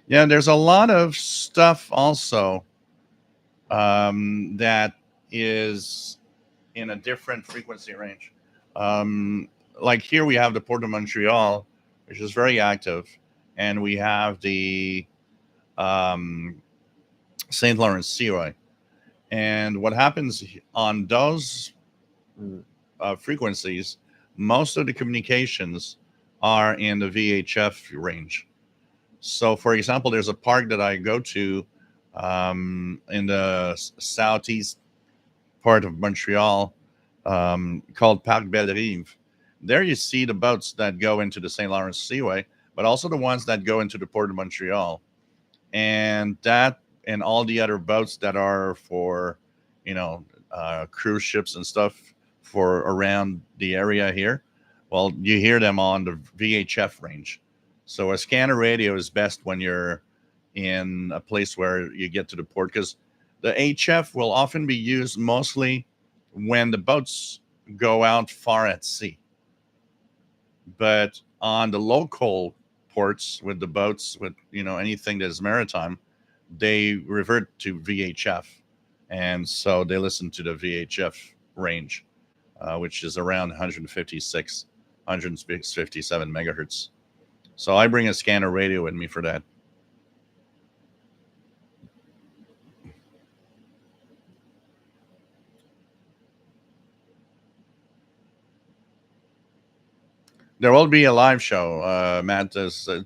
Speaker 1: Yeah, there's a lot of stuff also that is in a different frequency range. Um, like here, we have the Port of Montreal, which is very active, and we have the um, St. Lawrence Seaway. And what happens on those frequencies, most of the communications are in the VHF range. So, for example, there's a park that I go to in the southeast part of Montreal called Parc Belle-Rive. There you see the boats that go into the St. Lawrence Seaway, but also the ones that go into the Port of Montreal. And that and all the other boats that are for, you know, cruise ships and stuff for around the area here. Well, you hear them on the VHF range. So a scanner radio is best when you're in a place where you get to the port because the HF will often be used mostly when the boats go out far at sea. But on the local ports with the boats, with anything that is maritime, they revert to VHF, and so they listen to the VHF range, which is around 156, 157 megahertz. So I bring a scanner radio with me for that. There will be a live show, Matt.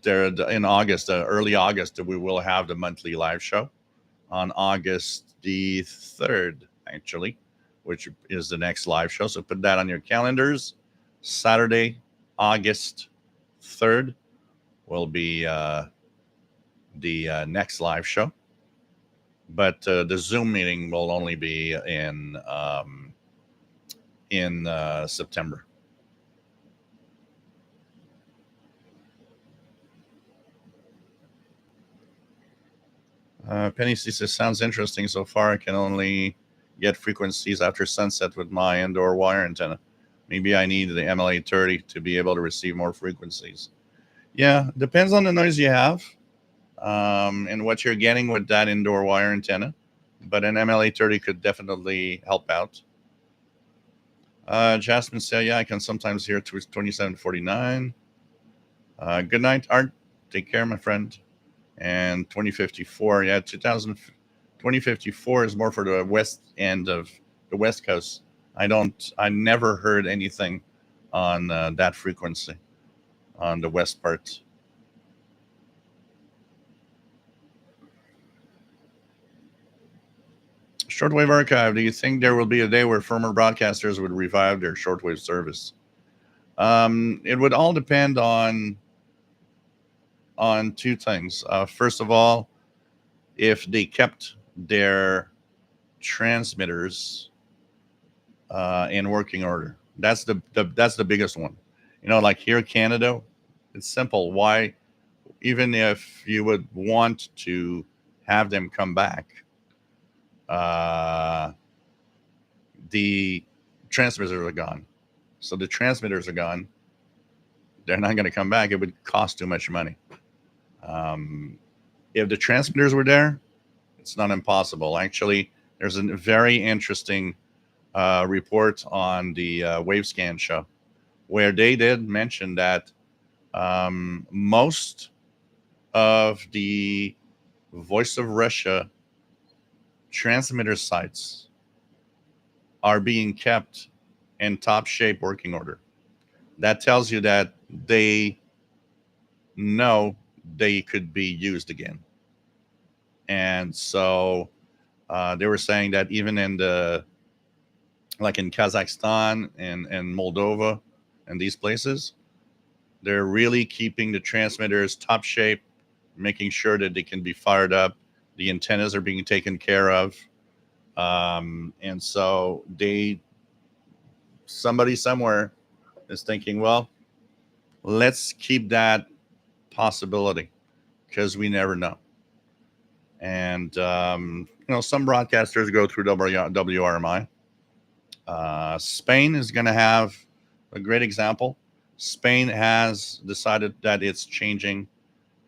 Speaker 1: There in August, early August, we will have the monthly live show on August the 3rd, actually, which is the next live show. So put that on your calendars. Saturday, August 3rd will be the next live show. But the Zoom meeting will only be in September. Penny says, sounds interesting so far. I can only get frequencies after sunset with my indoor wire antenna. Maybe I need the MLA 30 to be able to receive more frequencies. Yeah, depends on the noise you have and what you're getting with that indoor wire antenna. But an MLA 30 could definitely help out. Jasmine said, yeah, I can sometimes hear 2749. Good night, Art. Take care, my friend. And 2054, yeah, 2054 is more for the west end of the West Coast. I never heard anything on that frequency on the west part. Shortwave archive. Do you think there will be a day where former broadcasters would revive their shortwave service? It would all depend on two things. First of all, if they kept their transmitters in working order, that's the biggest one. Like here in Canada, it's simple. Why, even if you would want to have them come back, uh, the transmitters are gone. So the transmitters are gone. They're not going to come back. It would cost too much money. Um, if the transmitters were there, it's not impossible. Actually, there's a very interesting report on the Wavescan show where they did mention that most of the Voice of Russia transmitter sites are being kept in top shape working order. That tells you that they know they could be used again. And so they were saying that even in in Kazakhstan and Moldova and these places, they're really keeping the transmitters top shape, making sure that they can be fired up. The antennas are being taken care of. And so somebody somewhere is thinking, well, let's keep that possibility because we never know. And some broadcasters go through WRMI. Spain is going to have a great example. Spain has decided that it's changing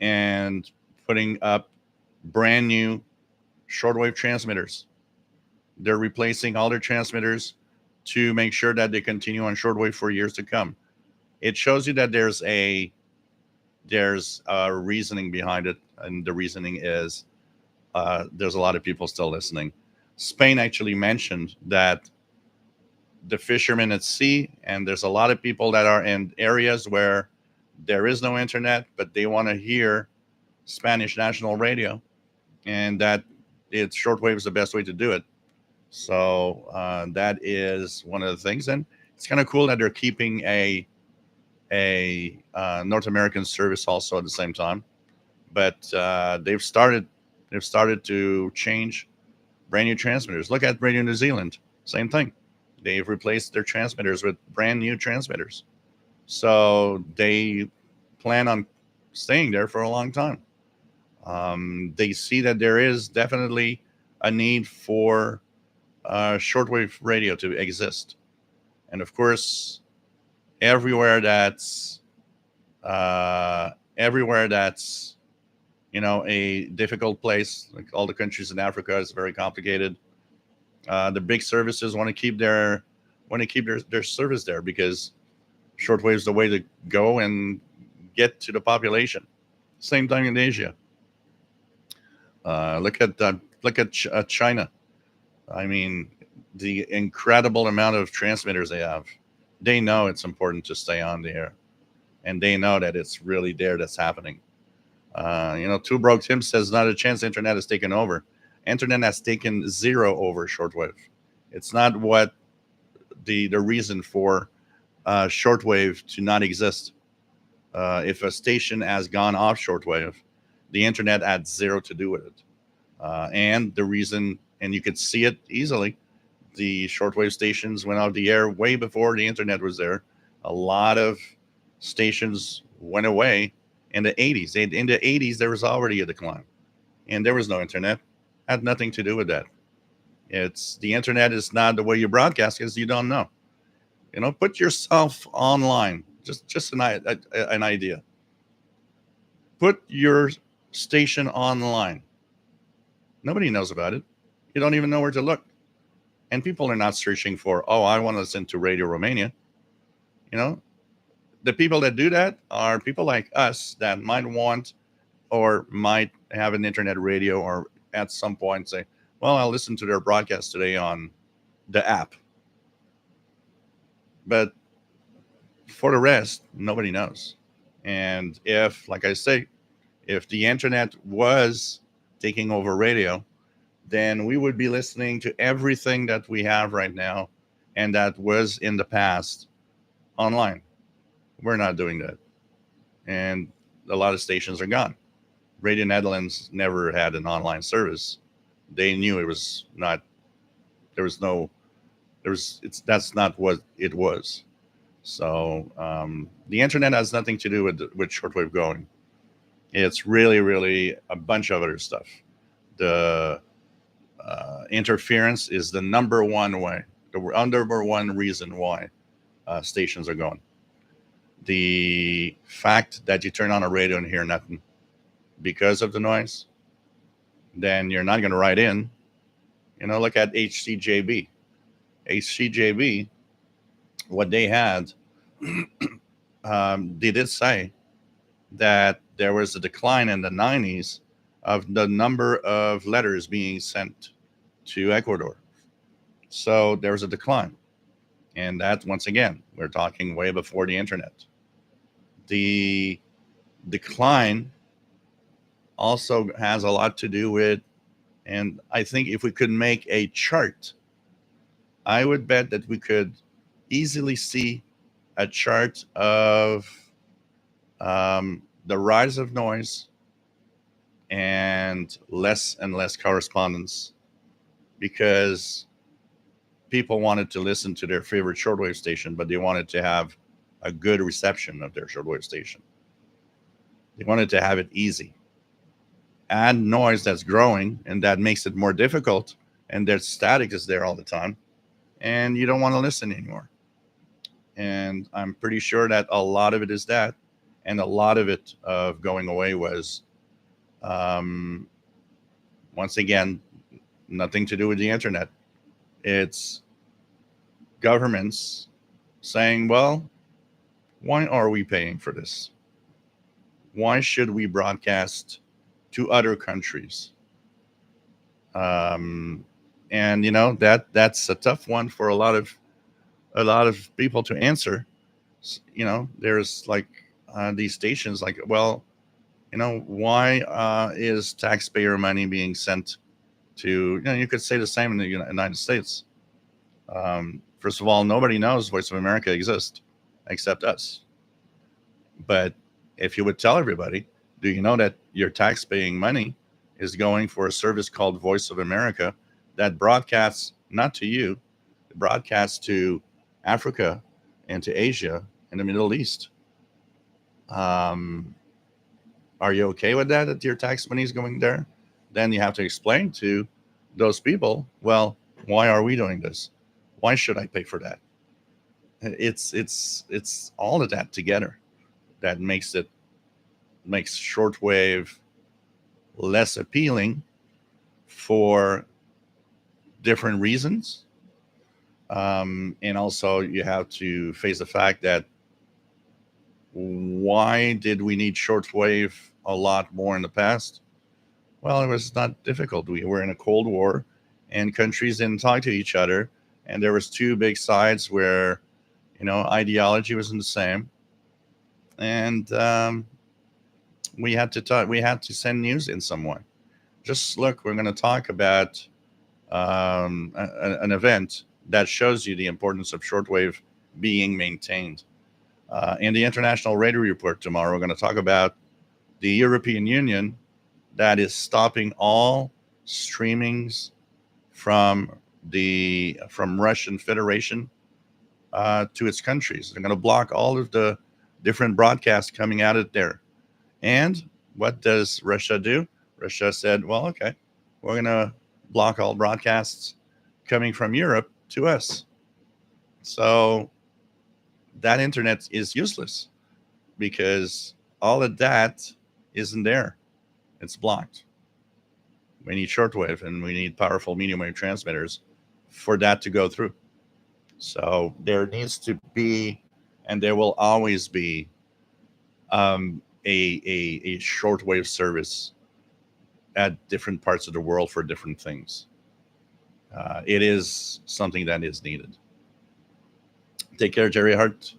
Speaker 1: and putting up brand new shortwave transmitters. They're replacing all their transmitters to make sure that they continue on shortwave for years to come. It shows you that there's a reasoning behind it, and the reasoning is there's a lot of people still listening. Spain actually mentioned that the fishermen at sea, and there's a lot of people that are in areas where there is no internet, but they want to hear Spanish national radio, and that it's shortwave is the best way to do it. So that is one of the things, and it's kind of cool that they're keeping a North American service also at the same time. But they've started to change brand new transmitters. Look at Radio New Zealand, same thing. They've replaced their transmitters with brand new transmitters. So they plan on staying there for a long time. They see that there is definitely a need for shortwave radio to exist. And of course, everywhere that's a difficult place, like all the countries in Africa, is very complicated. The big services want to keep their service there because shortwave is the way to go and get to the population. Same thing in Asia. Look at China. I mean, the incredible amount of transmitters they have. They know it's important to stay on the air, and they know that it's really there that's happening. Two Broke Tim says, not a chance internet has taken over. Internet has taken zero over shortwave. It's not what the reason for shortwave to not exist. If a station has gone off shortwave, the internet had zero to do with it. And the reason, and you could see it easily, the shortwave stations went off the air way before the internet was there. A lot of stations went away in the 80s. In the 80s, there was already a decline, and there was no internet. Had nothing to do with that. It's the internet is not the way you broadcast because you don't know. Put yourself online. Just an idea. Put your station online. Nobody knows about it. You don't even know where to look. And people are not searching for, I want to listen to Radio Romania. The people that do that are people like us that might want or might have an internet radio, or at some point say, well, I'll listen to their broadcast today on the app. But for the rest, nobody knows. And if, like I say, if the internet was taking over radio, then we would be listening to everything that we have right now and that was in the past online. We're not doing that. And a lot of stations are gone. Radio Netherlands never had an online service. They knew it was not, that's not what it was. So the internet has nothing to do with shortwave going. It's really, really a bunch of other stuff. The interference is the number one reason why stations are going. The fact that you turn on a radio and hear nothing because of the noise, then you're not going to write in. Look at HCJB. HCJB, what they had, they did say that there was a decline in the 90s of the number of letters being sent to Ecuador. So there was a decline. And that, once again, we're talking way before the internet. The decline also has a lot to do with, and I think if we could make a chart, I would bet that we could easily see a chart of the rise of noise and less correspondence, because people wanted to listen to their favorite shortwave station, but they wanted to have a good reception of their shortwave station. They wanted to have it easy. add noise that's growing, and that makes it more difficult, and their static is there all the time, and you don't want to listen anymore. And I'm pretty sure that a lot of it is that, and a lot of it of going away was, um, once again, nothing to do with the internet. It's governments saying, well, why are we paying for this? Why should we broadcast to other countries? Um, and that's a tough one for a lot of people to answer. There's like these stations, like, well, why is taxpayer money being sent to? You could say the same in the United States. First of all, nobody knows Voice of America exists except us. But if you would tell everybody, do you know that your tax paying money is going for a service called Voice of America that broadcasts not to you, it broadcasts to Africa and to Asia and the Middle East? Um, are you okay with that your tax money is going there? Then you have to explain to those people, well, why are we doing this? Why should I pay for that? It's all of that together that makes shortwave less appealing for different reasons. And also, you have to face the fact that, why did we need shortwave a lot more in the past? Well, it was not difficult. We were in a Cold War, and countries didn't talk to each other, and there was two big sides where ideology wasn't the same, and we had to talk. We had to send news in some way. Just look, we're going to talk about an event that shows you the importance of shortwave being maintained. In the International Radio Report tomorrow, we're going to talk about the European Union that is stopping all streamings from Russian Federation to its countries. They're going to block all of the different broadcasts coming out of there. And what does Russia do? Russia said, well, okay, we're going to block all broadcasts coming from Europe to us. So that internet is useless because all of that isn't there. It's blocked. We need shortwave and we need powerful medium wave transmitters for that to go through. So there needs to be, and there will always be, a shortwave service at different parts of the world for different things. It is something that is needed. Take care, Jerry Hart.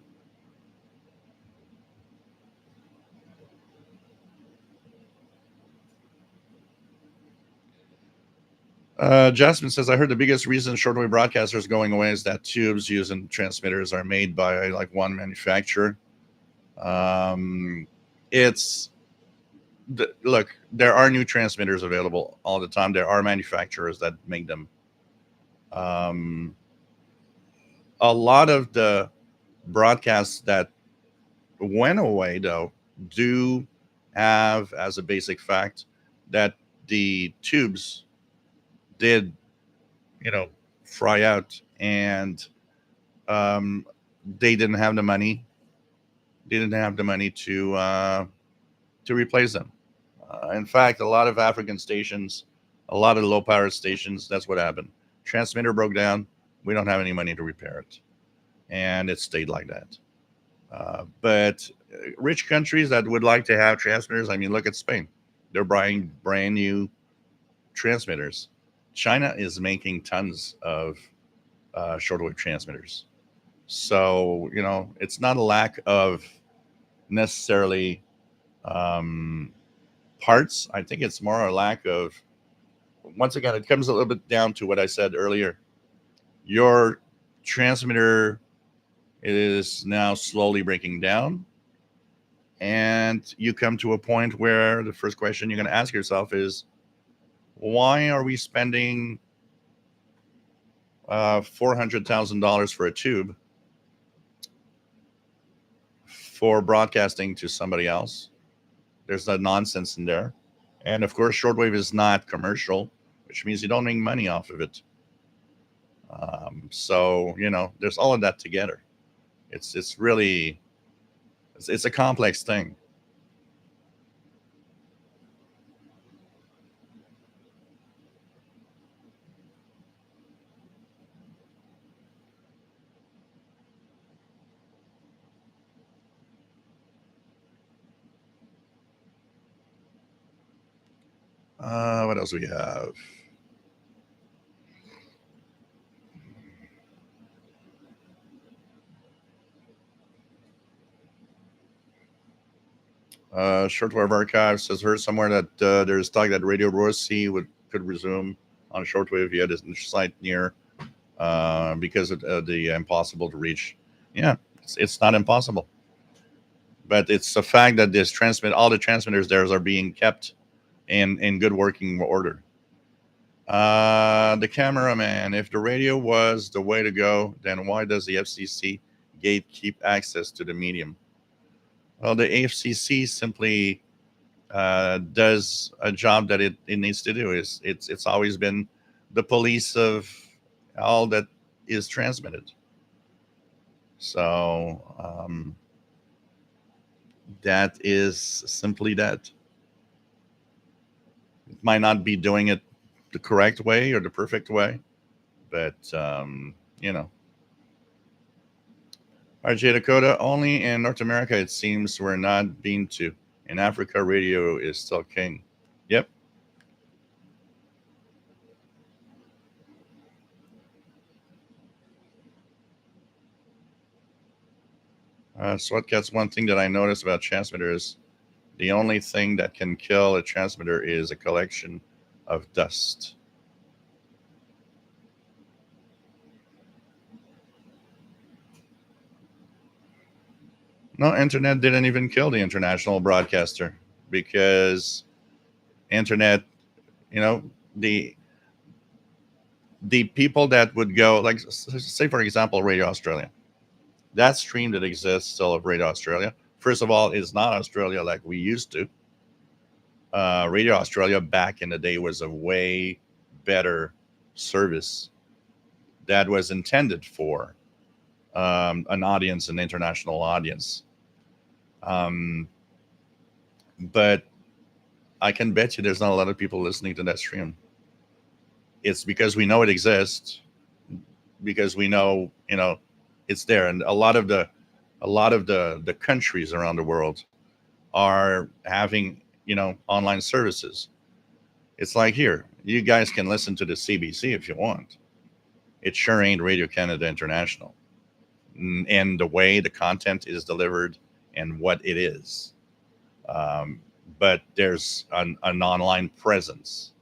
Speaker 1: Jasmine says, I heard the biggest reason shortwave broadcasters going away is that tubes used in transmitters are made by like one manufacturer. It's look, there are new transmitters available all the time. There are manufacturers that make them. Um, a lot of the broadcasts that went away, though, do have as a basic fact that the tubes did, fry out, and they didn't have the money. They didn't have the money to replace them. In fact, a lot of African stations, a lot of low power stations, that's what happened. Transmitter broke down. We don't have any money to repair it, and it stayed like that. But rich countries that would like to have transmitters, I mean, look at Spain. They're buying brand new transmitters. China is making tons of shortwave transmitters. So, it's not a lack of necessarily um, parts. I think it's more a lack of, once again, it comes a little bit down to what I said earlier. Your transmitter is now slowly breaking down. And you come to a point where the first question you're going to ask yourself is, why are we spending $400,000 for a tube for broadcasting to somebody else? There's no nonsense in there. And of course, shortwave is not commercial, which means you don't make money off of it. So there's all of that together. It's really it's a complex thing. What else we have? Shortwave Archives has heard somewhere that there's talk that Radio Rossi could resume on shortwave via the site near because of the impossible to reach. Yeah, it's not impossible, but it's a fact that all the transmitters there are being kept in good working order. The cameraman, if the radio was the way to go, then why does the FCC gatekeep access to the medium? Well, the FCC simply does a job that it needs to do. It's always been the police of all that is transmitted. So that is simply that. It might not be doing it the correct way or the perfect way, but RJ Dakota, only in North America it seems we're not being to. In Africa, radio is still king. Yep. Sweatcats, one thing that I noticed about transmitters, the only thing that can kill a transmitter is a collection of dust. No, internet didn't even kill the international broadcaster because internet, you know, the the people that would go, like, say for example, Radio Australia, that stream that exists still of Radio Australia, first of all, is not Australia like we used to. Radio Australia back in the day was a way better service that was intended for an audience, an international audience. Um, but I can bet you there's not a lot of people listening to that stream. It's because we know it exists, because we know, it's there, and a lot of the countries around the world are having, online services. It's like, here, you guys can listen to the CBC if you want. It sure ain't Radio Canada International, and the way the content is delivered and what it is. Um, but there's an online presence.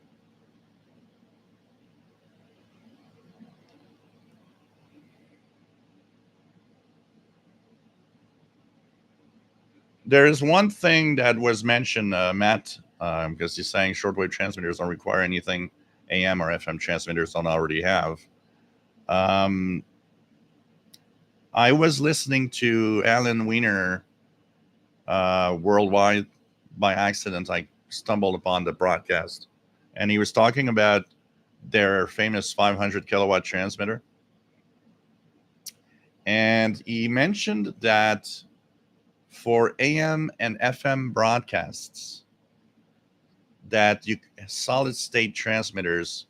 Speaker 1: There is one thing that was mentioned, Matt, because he's saying shortwave transmitters don't require anything AM or FM transmitters don't already have. Um, I was listening to Alan Wiener worldwide by accident. I stumbled upon the broadcast, and he was talking about their famous 500 kilowatt transmitter. And he mentioned that for AM and FM broadcasts, that solid state transmitters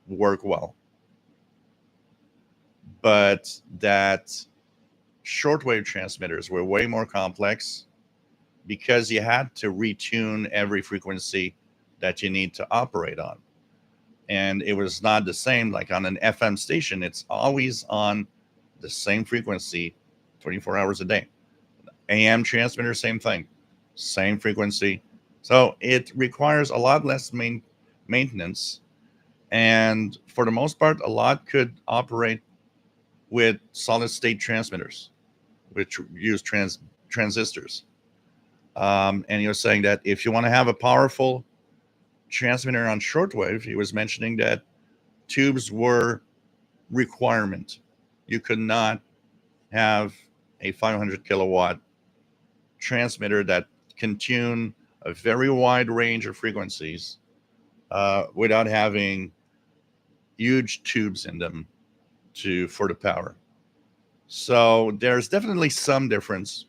Speaker 1: work well, but that shortwave transmitters were way more complex because you had to retune every frequency that you need to operate on. And it was not the same like on an FM station. It's always on the same frequency 24 hours a day. AM transmitter, same thing, same frequency. So it requires a lot less maintenance. And for the most part, a lot could operate with solid state transmitters, which use transistors. And he was saying that if you want to have a powerful transmitter on shortwave, he was mentioning that tubes were requirement. You could not have a 500 kilowatt transmitter that can tune a very wide range of frequencies without having huge tubes in them for the power. So there's definitely some difference,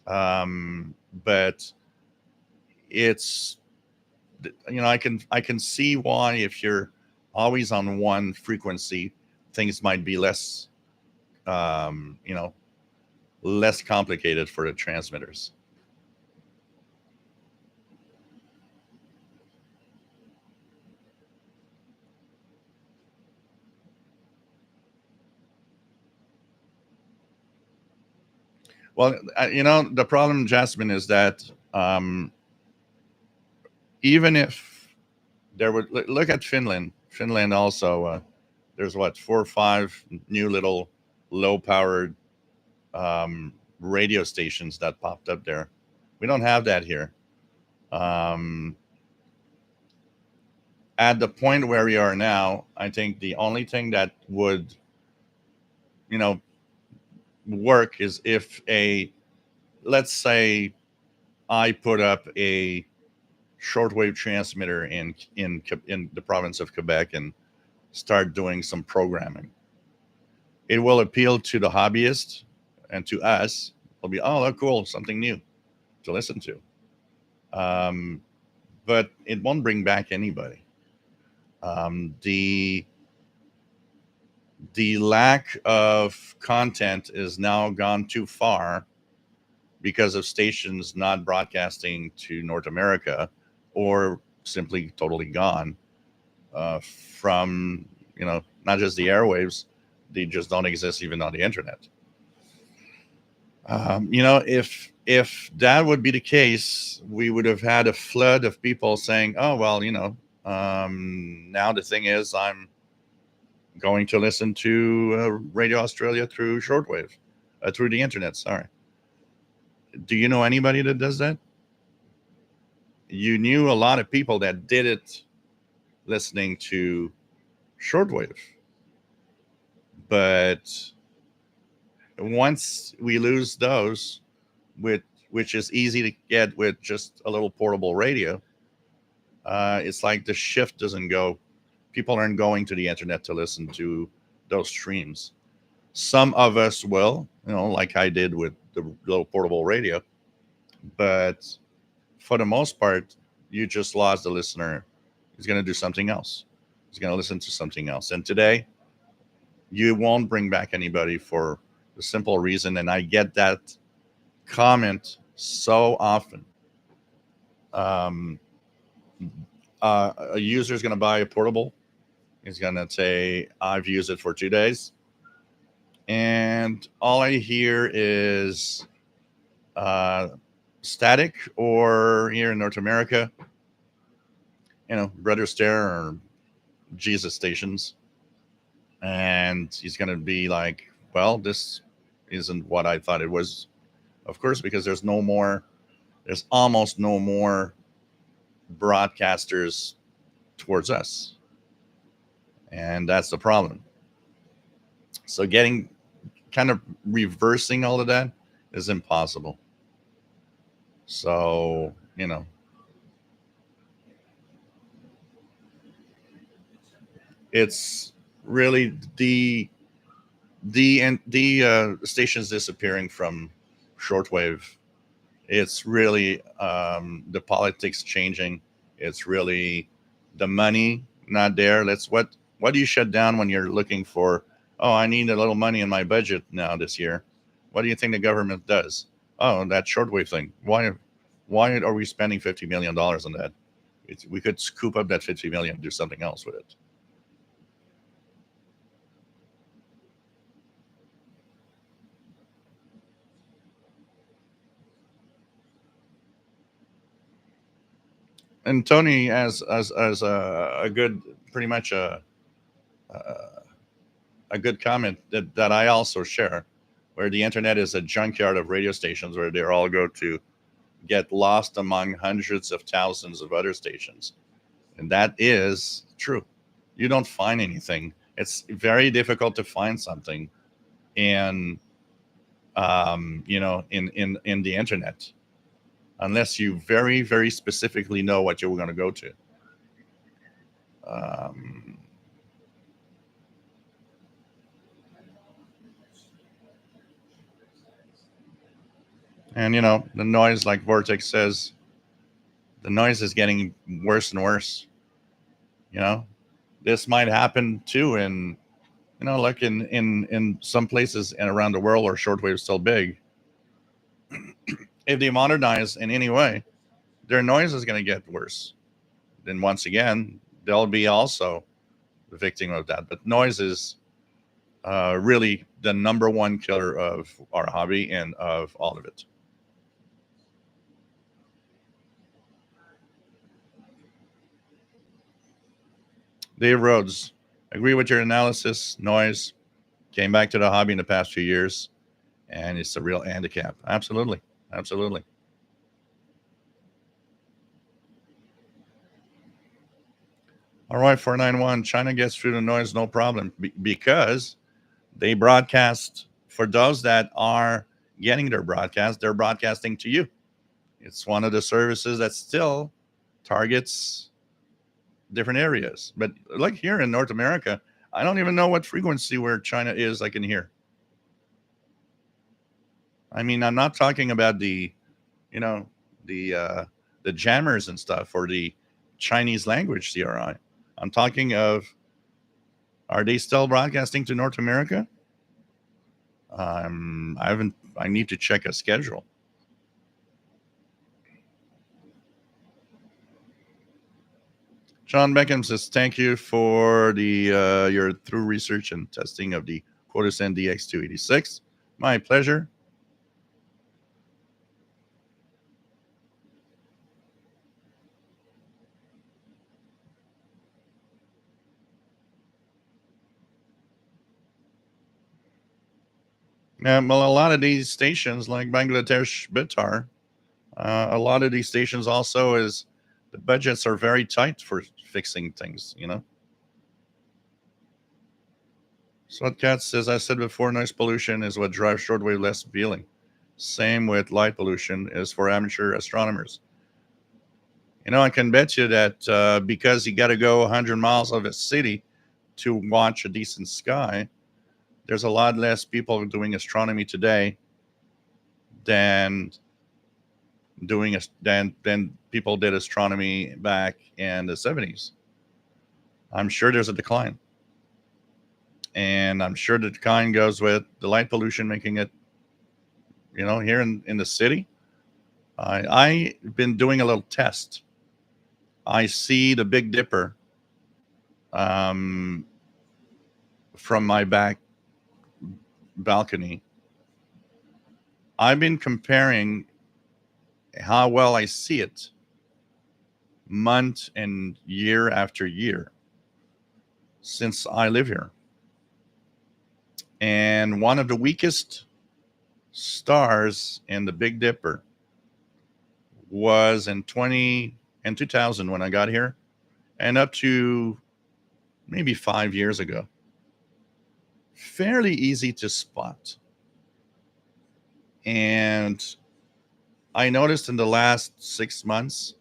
Speaker 1: but it's, I can see why, if you're always on one frequency, things might be less um, you know less complicated for the transmitters. Well, the problem, Jasmine, is that even if there would look at Finland also, there's what, 4 or 5 new little low powered radio stations that popped up there. We don't have that here. Um, at the point where we are now, I think the only thing that would, you know, work is if let's say I put up a shortwave transmitter in the province of Quebec and start doing some programming. It will appeal to the hobbyist, and to us, it'll be, oh, cool, something new to listen to. Um, but it won't bring back anybody. The lack of content is now gone too far because of stations not broadcasting to North America, or simply totally gone from, not just the airwaves, they just don't exist even on the internet. If that would be the case, we would have had a flood of people saying, oh, well, now the thing is, I'm going to listen to Radio Australia through shortwave, through the internet. Sorry. Do you know anybody that does that? You knew a lot of people that did it listening to shortwave. But once we lose those, which is easy to get with just a little portable radio, it's like the shift doesn't go. People aren't going to the internet to listen to those streams. Some of us will, like I did with the little portable radio. But for the most part, you just lost the listener. He's going to do something else. He's going to listen to something else. And today, you won't bring back anybody for the simple reason, and I get that comment so often. Um, a user is going to buy a portable. He's going to say, I've used it for 2 days. And all I hear is static, or here in North America, Brother Stare or Jesus stations. And he's going to be like, well, this isn't what I thought it was. Of course, because there's almost no more broadcasters towards us. And that's the problem. So kind of reversing all of that is impossible. So, it's really the stations disappearing from shortwave. It's really the politics changing. It's really the money not there. What do you shut down when you're looking for? Oh, I need a little money in my budget now this year. What do you think the government does? Oh, that shortwave thing. Why are we spending $50 million on that? We could scoop up that 50 million and do something else with it. And Tony as a good, pretty much a good comment that I also share, where the internet is a junkyard of radio stations where they all go to get lost among hundreds of thousands of other stations. And that is true. You don't find anything. It's very difficult to find something in in the internet. unless you very, very specifically know what you're going to go to. Um, and the noise, like Vortex says, the noise is getting worse and worse. You know, this might happen too like in some places and around the world where shortwave is still big. If they modernize in any way, their noise is going to get worse. Then once again, they'll be also the victim of that. But noise is really the number one killer of our hobby and of all of it. Dave Rhodes, agree with your analysis. Noise came back to the hobby in the past few years, and it's a real handicap. Absolutely. Absolutely. All right, 491. China gets through the noise, no problem, because they broadcast for those that are getting their broadcast, they're broadcasting to you. It's one of the services that still targets different areas. But like here in North America, I don't even know what frequency where China is I can hear. I mean, I'm not talking about you know, the jammers and stuff or the Chinese language CRI. I'm talking of, are they still broadcasting to North America? I haven't. I need to check a schedule. John Beckham says, "Thank you for the your through research and testing of the Quotas NDX 286. My pleasure." Well, a lot of these stations, like Bangladesh Bitar, a lot of these stations also is the budgets are very tight for fixing things. Swatcat says, I said before, noise pollution is what drives shortwave less appealing. Same with light pollution is for amateur astronomers. I can bet you that because you got to go 100 miles of a city to watch a decent sky, there's a lot less people doing astronomy today than than people did astronomy back in the 70s. I'm sure there's a decline. And I'm sure the decline goes with the light pollution making it, here in the city. I've been doing a little test. I see the Big Dipper um, from my back balcony. I've been comparing how well I see it month and year after year since I live here. And one of the weakest stars in the Big Dipper was in 2000 when I got here, and up to maybe 5 years ago. Fairly easy to spot. And I noticed in the last 6 months,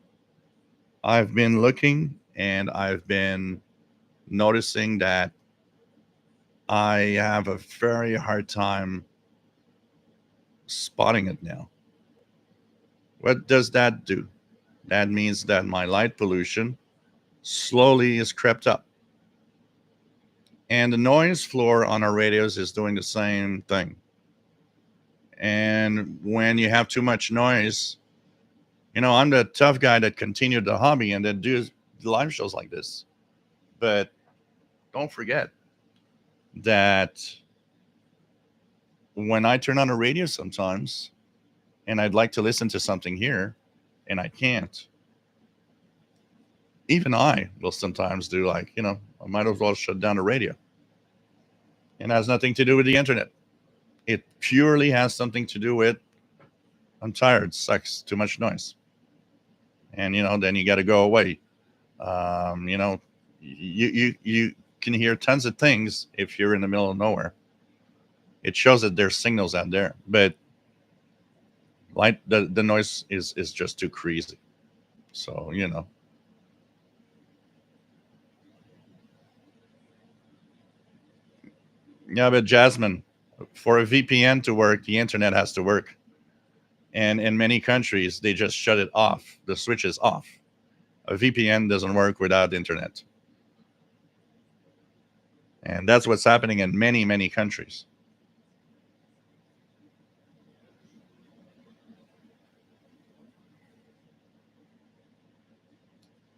Speaker 1: I've been looking and I've been noticing that I have a very hard time spotting it now. What does that do? That means that my light pollution slowly has crept up. And the noise floor on our radios is doing the same thing. And when you have too much noise, I'm the tough guy that continued the hobby and that do live shows like this. But don't forget that when I turn on the radio sometimes and I'd like to listen to something here and I can't, even I will sometimes do I might as well shut down the radio. And it has nothing to do with the internet. It purely has something to do with I'm tired, sucks, too much noise. And then you got to go away. You can hear tons of things if you're in the middle of nowhere. It shows that there's signals out there, but Like the noise is just too crazy. So yeah, but Jasmine, for a VPN to work, the internet has to work, and in many countries they just shut it off. The switch is off. A VPN doesn't work without internet, and that's what's happening in many countries.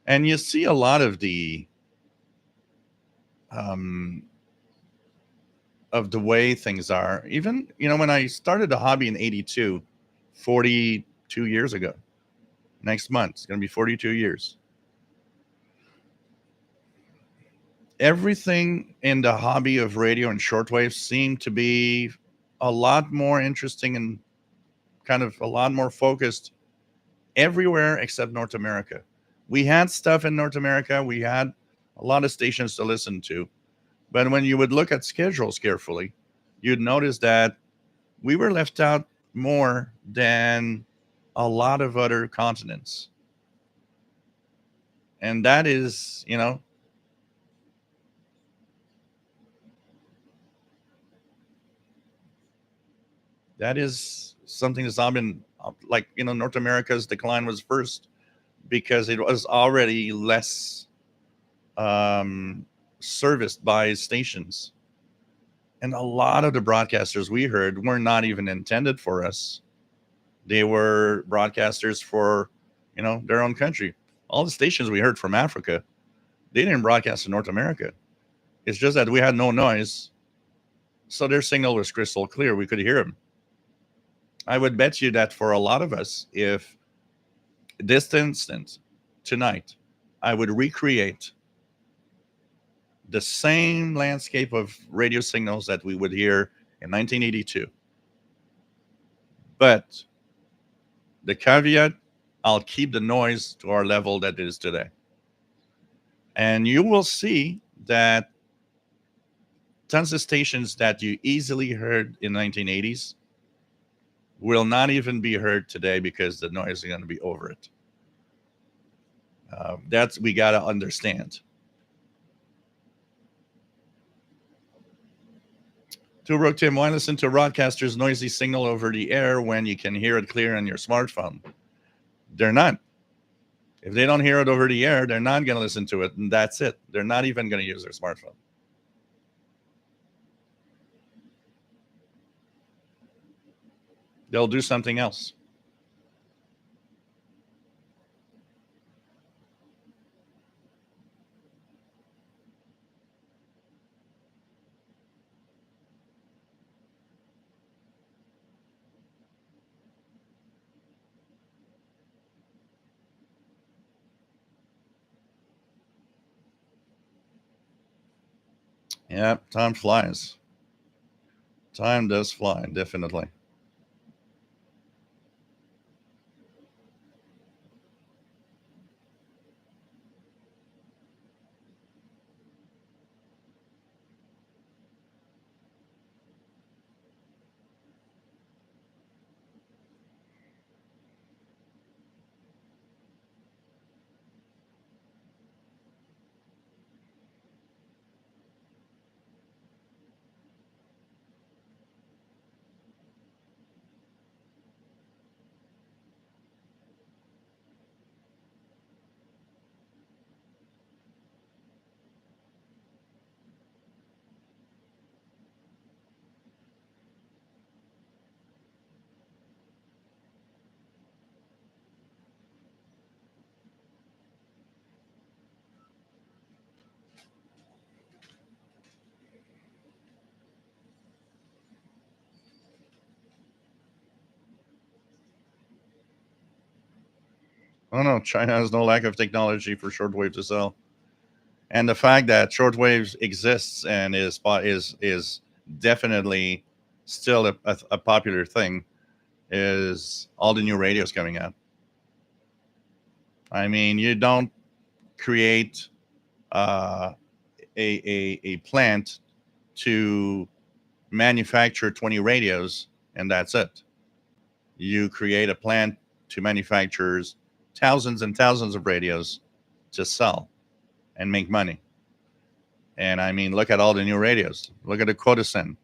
Speaker 1: And you see a lot um, of the way things are. Even when I started the hobby in '82, 42 years ago. Next month, it's going to be 42 years. Everything in the hobby of radio and shortwave seemed to be a lot more interesting and kind of a lot more focused everywhere except North America. We had stuff in North America, we had a lot of stations to listen to. But when you would look at schedules carefully, you'd notice that we were left out more than a lot of other continents. And that is, that is something that's not been like, North America's decline was first because it was already less um, serviced by stations. And a lot of the broadcasters we heard were not even intended for us. They were broadcasters for, their own country. All the stations we heard from Africa, they didn't broadcast in North America. It's just that we had no noise, so their signal was crystal clear. We could hear them. I would bet you that for a lot of us, if this instant tonight, I would recreate the same landscape of radio signals that we would hear in 1982. But the caveat, I'll keep the noise to our level that it is today. And you will see that tons of stations that you easily heard in 1980s will not even be heard today because the noise is going to be over it. That's we got to understand. To Rook Tim, why listen to a broadcaster's noisy signal over the air when you can hear it clear on your smartphone? They're not. If they don't hear it over the air, they're not going to listen to it, and that's it. They're not even going to use their smartphone. They'll do something else. Yeah, time flies. Time does fly, definitely. Oh no, China has no lack of technology for shortwave to sell, and the fact that shortwave exists and is definitely still a popular thing is all the new radios coming out. I mean, you don't create uh, a plant to manufacture 20 radios and that's it. you create a plant to manufacture thousands and thousands of radios to sell and make money. And I mean, look at all the new radios. Look at the Kodacen.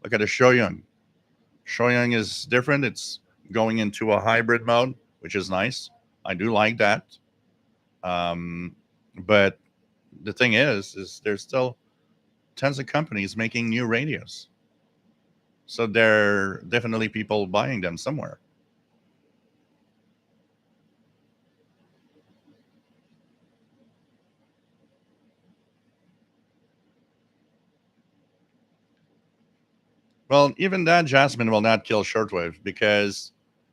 Speaker 1: Look at the Shoyung. Shoyung is different. It's going into a hybrid mode, which is nice. I do like that. Um, but the thing is there's still tons of companies making new radios. So there are definitely people buying them somewhere. Well, even that, Jasmine, will not kill shortwave because,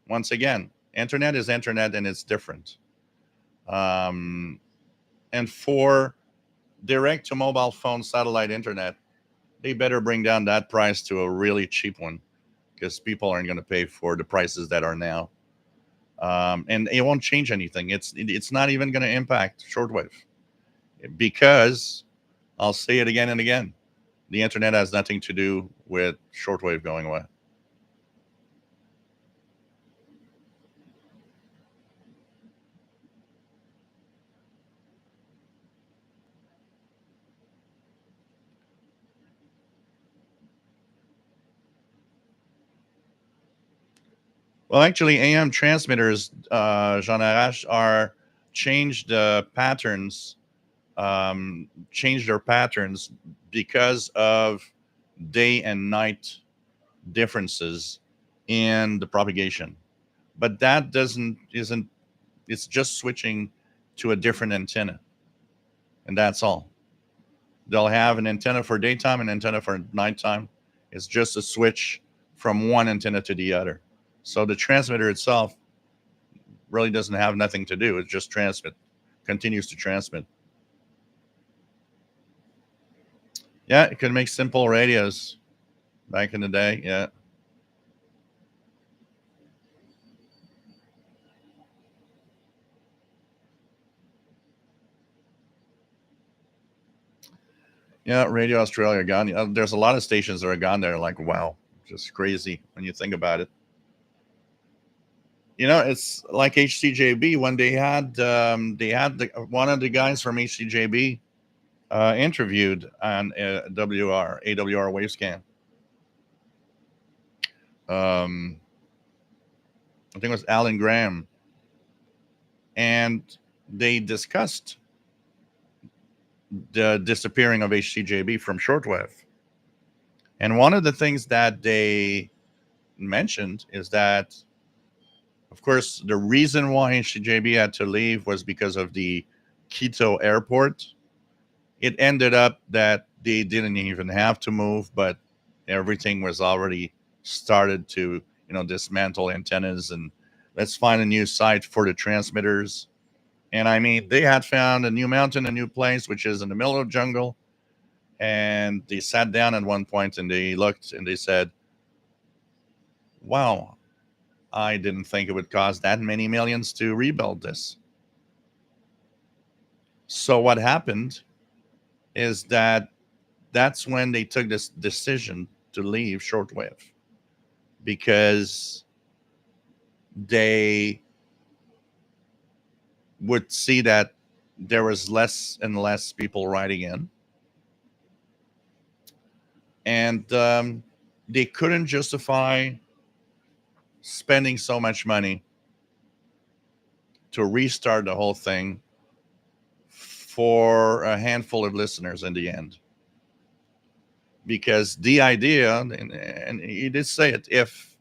Speaker 1: once again, internet is internet and it's different. Um, and for direct to mobile phone satellite internet, they better bring down that price to a really cheap one because people aren't going to pay for the prices that are now. And it won't change anything. It's not even going to impact shortwave because I'll say it again and again. The internet has nothing to do with shortwave going away. Well, actually, AM transmitters, Jean Arrache, are changed patterns, changed their patterns because of day and night differences in the propagation. But that doesn't isn't it's just switching to a different antenna, and that's all. They'll have an antenna for daytime and antenna for nighttime. It's just a switch from one antenna to the other. So the transmitter itself really doesn't have nothing to do. It just continues to transmit. Yeah, it could make simple radios back in the day. Yeah. Yeah, Radio Australia gone. There's a lot of stations that are gone there. Like, wow, just crazy when you think about it. It's like HCJB when they had one of the guys from HCJB interviewed on AWR Wavescan. Um, I think it was Alan Graham, and they discussed the disappearing of HCJB from shortwave. And one of the things that they mentioned is that, of course, the reason why HCJB had to leave was because of the Quito airport. It ended up that they didn't even have to move, but everything was already started to, dismantle antennas and let's find a new site for the transmitters. And I mean, they had found a new mountain, a new place, which is in the middle of the jungle. And they sat down at one point and they looked and they said, wow, I didn't think it would cost that many millions to rebuild this. So what happened is that's when they took this decision to leave shortwave because they would see that there was less and less people writing in, and they couldn't justify spending so much money to restart the whole thing for a handful of listeners in the end. Because the idea, and he did say it, if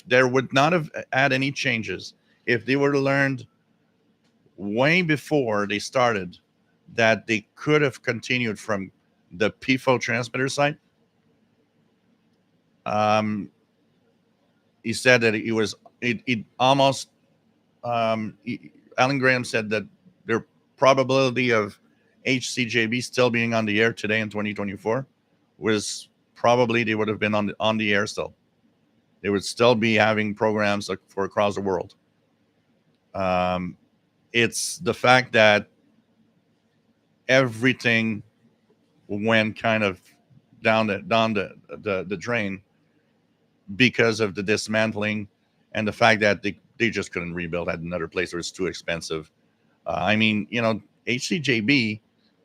Speaker 1: there would not have had any changes, if they would have learned way before they started that they could have continued from the PFO transmitter site, he said that it almost, Alan Graham said that the probability of HCJB still being on the air today in 2024 was probably they would have been on the air still. They would still be having programs for across the world. It's the fact that everything went kind of down the drain because of the dismantling and the fact that they just couldn't rebuild at another place where it's too expensive. I mean, HCJB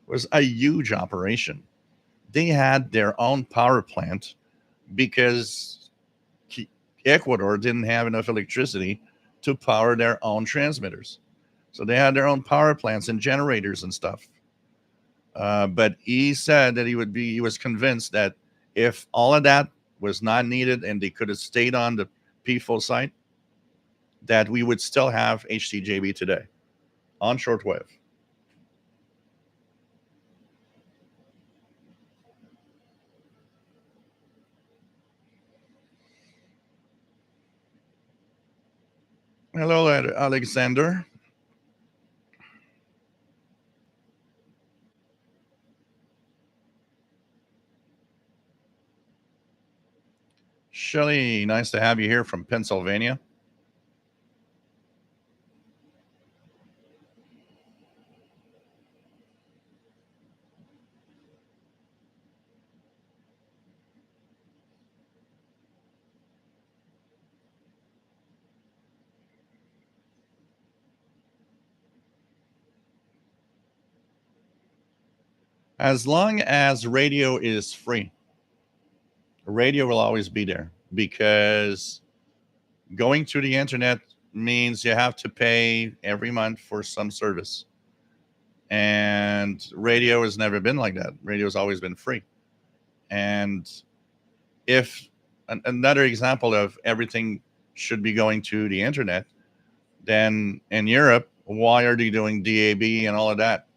Speaker 1: was a huge operation. They had their own power plant because Ecuador didn't have enough electricity to power their own transmitters. So they had their own power plants and generators and stuff. But he said that he was convinced that if all of that was not needed and they could have stayed on the PFO site, that we would still have HCJB today on shortwave. Hello, Alexander. Shelly, nice to have you here from Pennsylvania. As long as radio is free, radio will always be there because going to the internet means you have to pay every month for some service. And radio has never been like that. Radio has always been free. And if another example of everything should be going to the internet, then in Europe, why are they doing DAB and all of that?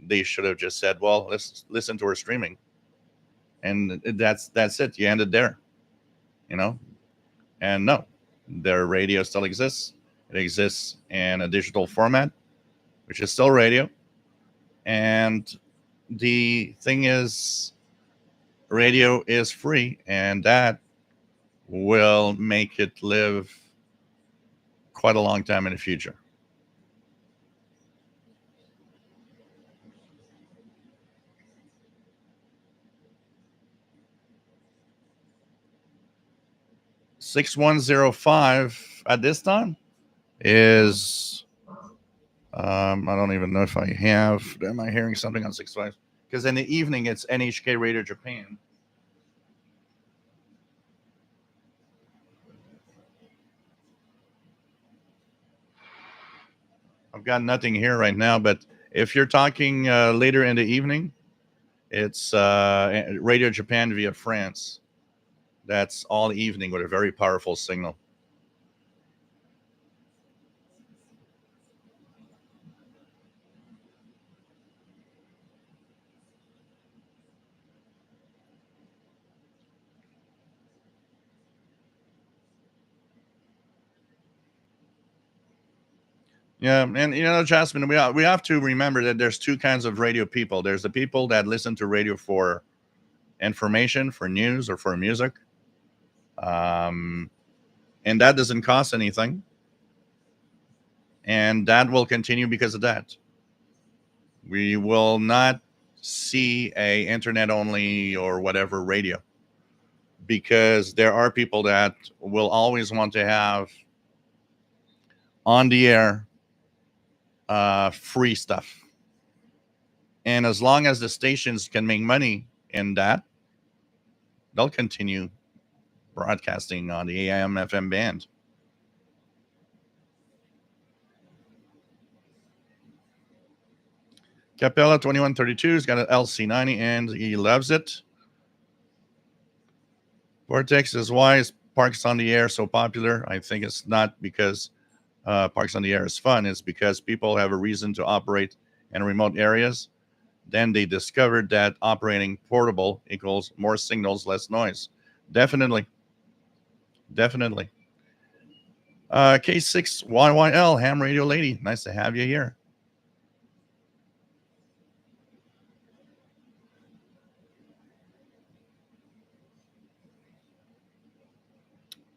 Speaker 1: They should have just said, well, let's listen to our streaming. And that's it. You end it there, you know? And no, their radio still exists. It exists in a digital format, which is still radio. And the thing is, radio is free, and that will make it live quite a long time in the future. $6105 at this time is I don't even know if I have. Am I hearing something on 65? Because in the evening it's NHK Radio Japan. I've got nothing here right now, but if you're talking later in the evening, it's Radio Japan via France. That's all evening with a very powerful signal. Yeah, and Jasmine, we have to remember that there's two kinds of radio people. There's the people that listen to radio for information, for news, or for music, um, and that doesn't cost anything, and that will continue because of that. We will not see a internet only or whatever radio because there are people that will always want to have on the air free stuff. And as long as the stations can make money in that, they'll continue broadcasting on the AM FM band. Capella 2132 has got an LC90 and he loves it. Vortex is why is Parks on the Air so popular? I think it's not because Parks on the Air is fun. It's because people have a reason to operate in remote areas. Then they discovered that operating portable equals more signals, less noise. Definitely. Definitely. K6YYL, Ham Radio Lady. Nice to have you here.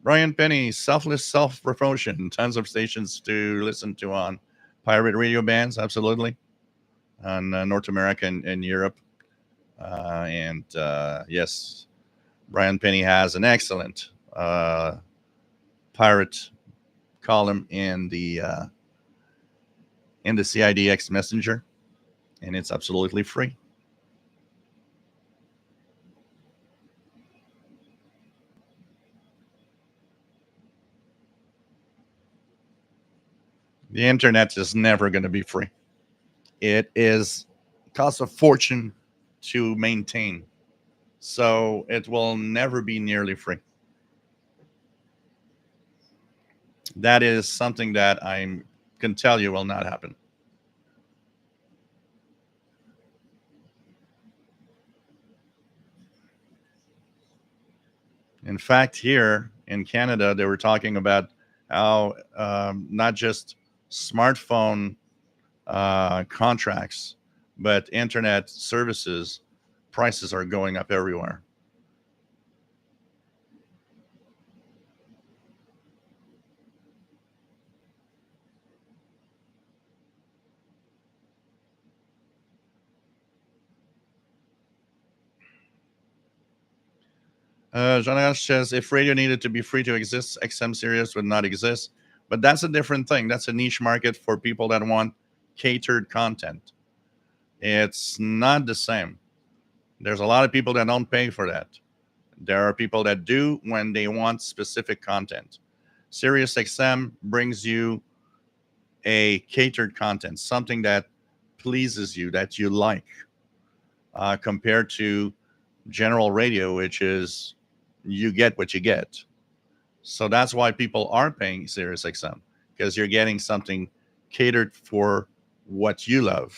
Speaker 1: Brian Penny, selfless self-promotion. Tons of stations to listen to on pirate radio bands, absolutely. On North America and Europe. And yes, Brian Penny has an excellent pirate column in the CIDX Messenger, and it's absolutely free. The internet is never going to be free. It costs a fortune to maintain, so it will never be nearly free. That is something that I can tell you will not happen. In fact, here in Canada, they were talking about how not just smartphone contracts, but internet services prices are going up everywhere. Jean says if radio needed to be free to exist, XM Sirius would not exist. But that's a different thing. That's a niche market for people that want catered content. It's not the same. There's a lot of people that don't pay for that. There are people that do when they want specific content. Sirius XM brings you a catered content, something that pleases you, that you like, compared to general radio, which is you get what you get. So that's why people are paying Sirius XM, because you're getting something catered for what you love.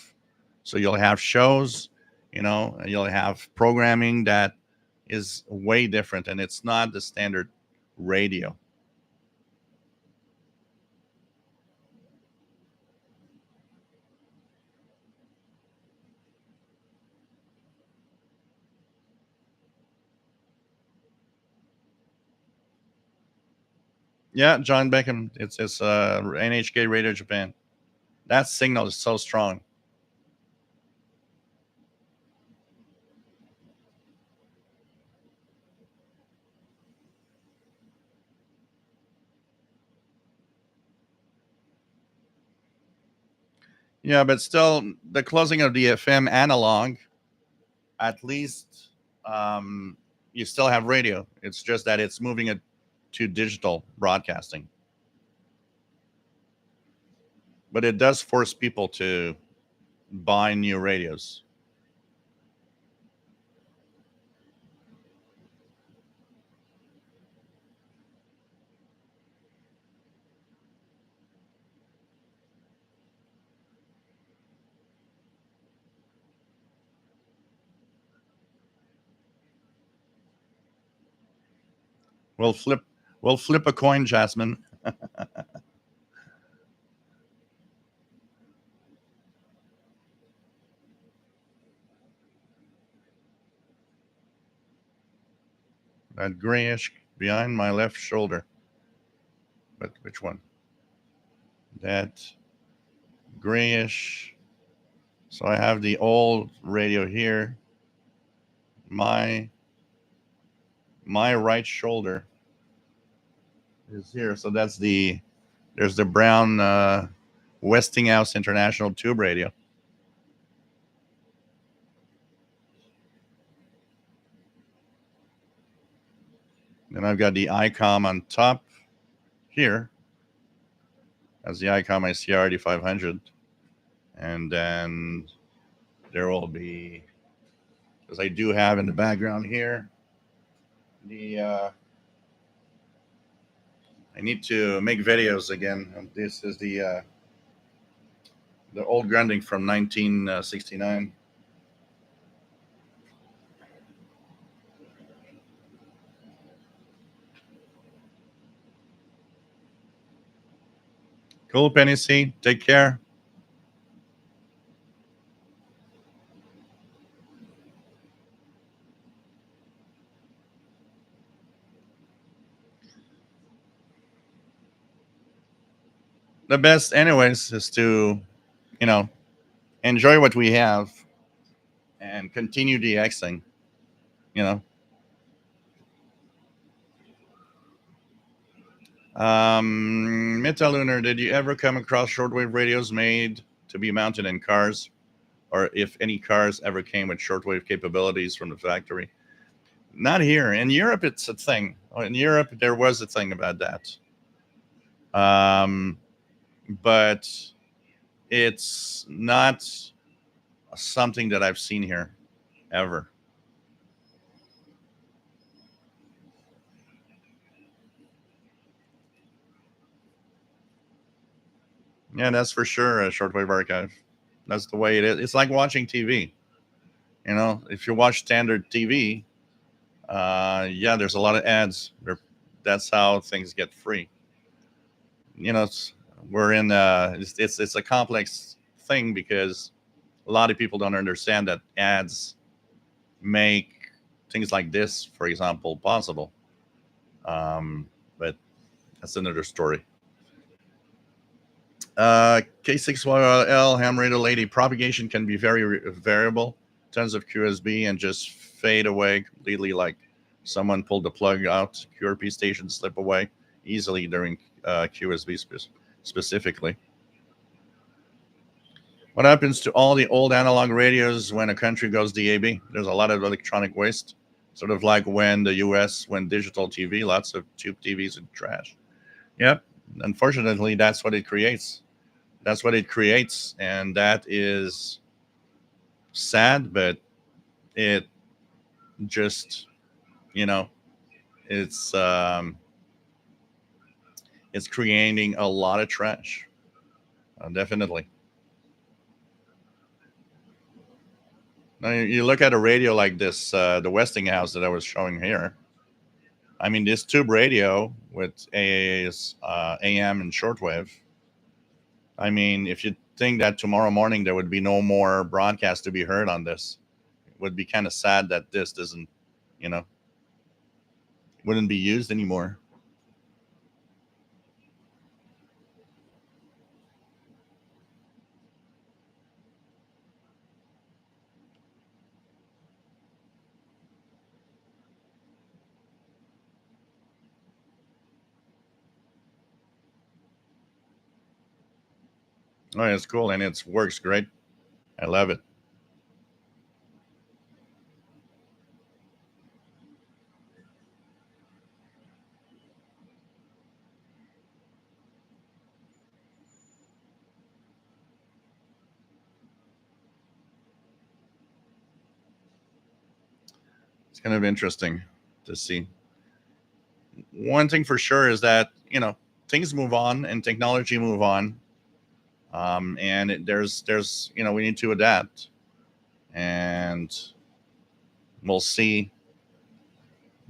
Speaker 1: So you'll have shows, you'll have programming that is way different, and it's not the standard radio. Yeah, John Beckham. It's NHK Radio Japan. That signal is so strong. Yeah, but still, the closing of the FM analog, at least, um, you still have radio. It's just that it's moving it to digital broadcasting. But it does force people to buy new radios. We'll flip. We'll flip a coin, Jasmine. That grayish behind my left shoulder. But which one? That grayish. So I have the old radio here. My my right shoulder is here. So there's the brown Westinghouse International tube radio. Then I've got the ICOM on top here. That's the ICOM ICRD 500. And then there will be, as I do have in the background here, the I need to make videos again. This is the old Grunding from 1969. Cool, Penny C. Take care. The best, anyways, is to, you know, enjoy what we have and continue DXing. You know, Metalunar, did you ever come across shortwave radios made to be mounted in cars? Or if any cars ever came with shortwave capabilities from the factory? Not here. In Europe, it's a thing. In Europe, there was a thing about that. Um, but it's not something that I've seen here ever. Yeah, that's for sure a shortwave archive. That's the way it is. It's like watching TV. You know, if you watch standard TV, yeah, there's a lot of ads. That's how things get free. You know, we're in. It's a complex thing because a lot of people don't understand that ads make things like this, for example, possible. But that's another story. K6YL ham radio lady, propagation can be very variable. Tons of QSB and just fade away completely, like someone pulled the plug out. QRP stations slip away easily during QSB specifically. What happens to all the old analog radios when a country goes DAB? There's a lot of electronic waste, sort of like when the US went digital TV, lots of tube TVs and trash. Yep. Unfortunately, that's what it creates. That's what it creates. And that is sad, but it just, you know, it's, um, it's creating a lot of trash. Definitely. Now, you look at a radio like this, the Westinghouse that I was showing here. I mean, this tube radio with AA's AM and shortwave. I mean, if you think that tomorrow morning there would be no more broadcast to be heard on this, it would be kind of sad that this doesn't, you know, wouldn't be used anymore. Oh, it's cool and it works great. I love it. It's kind of interesting to see. One thing for sure is that things move on and technology move on, and there's we need to adapt, and we'll see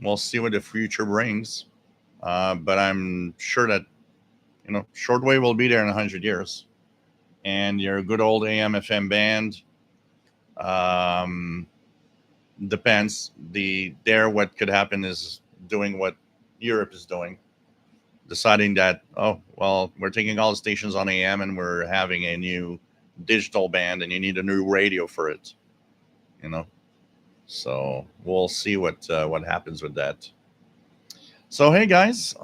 Speaker 1: we'll see what the future brings. But I'm sure that shortwave will be there in 100 years, and your good old AM FM band um, depends. What could happen is doing what Europe is doing, deciding that, oh well, we're taking all the stations on AM and we're having a new digital band, and you need a new radio for it. You know, so we'll see what happens with that. So hey guys,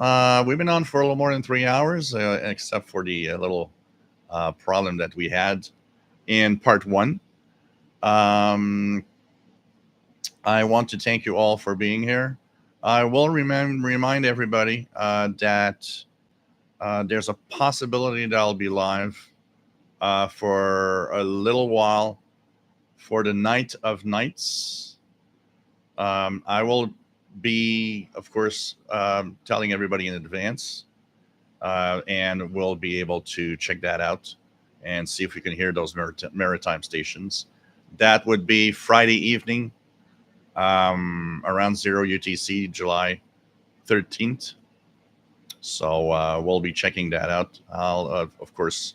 Speaker 1: we've been on for a little more than 3 hours, except for the little problem that we had in part one. Um, I want to thank you all for being here. I will remind everybody that there's a possibility that I'll be live for a little while for the Night of Nights. I will be, of course, telling everybody in advance, and we'll be able to check that out and see if we can hear those maritime stations. That would be Friday evening, around 0 UTC, July 13th. So we'll be checking that out. I'll, of course,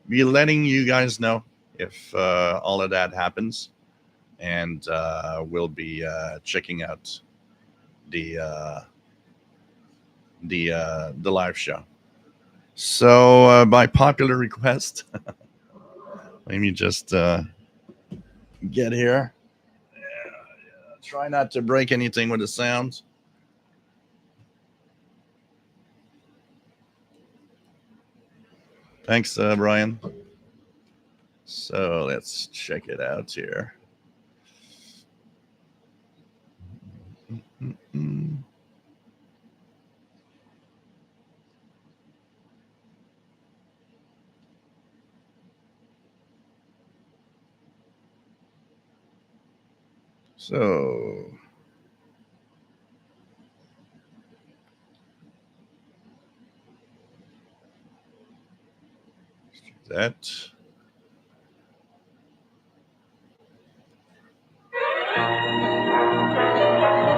Speaker 1: be letting you guys know if all of that happens, and we'll be checking out the the live show. So by popular request, let me just get here. Try not to break anything with the sound. Thanks, Brian. So let's check it out here. So that.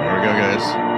Speaker 1: There we go, guys.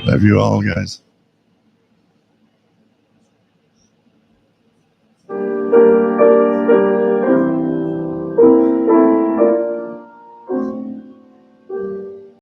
Speaker 1: Love you all, guys.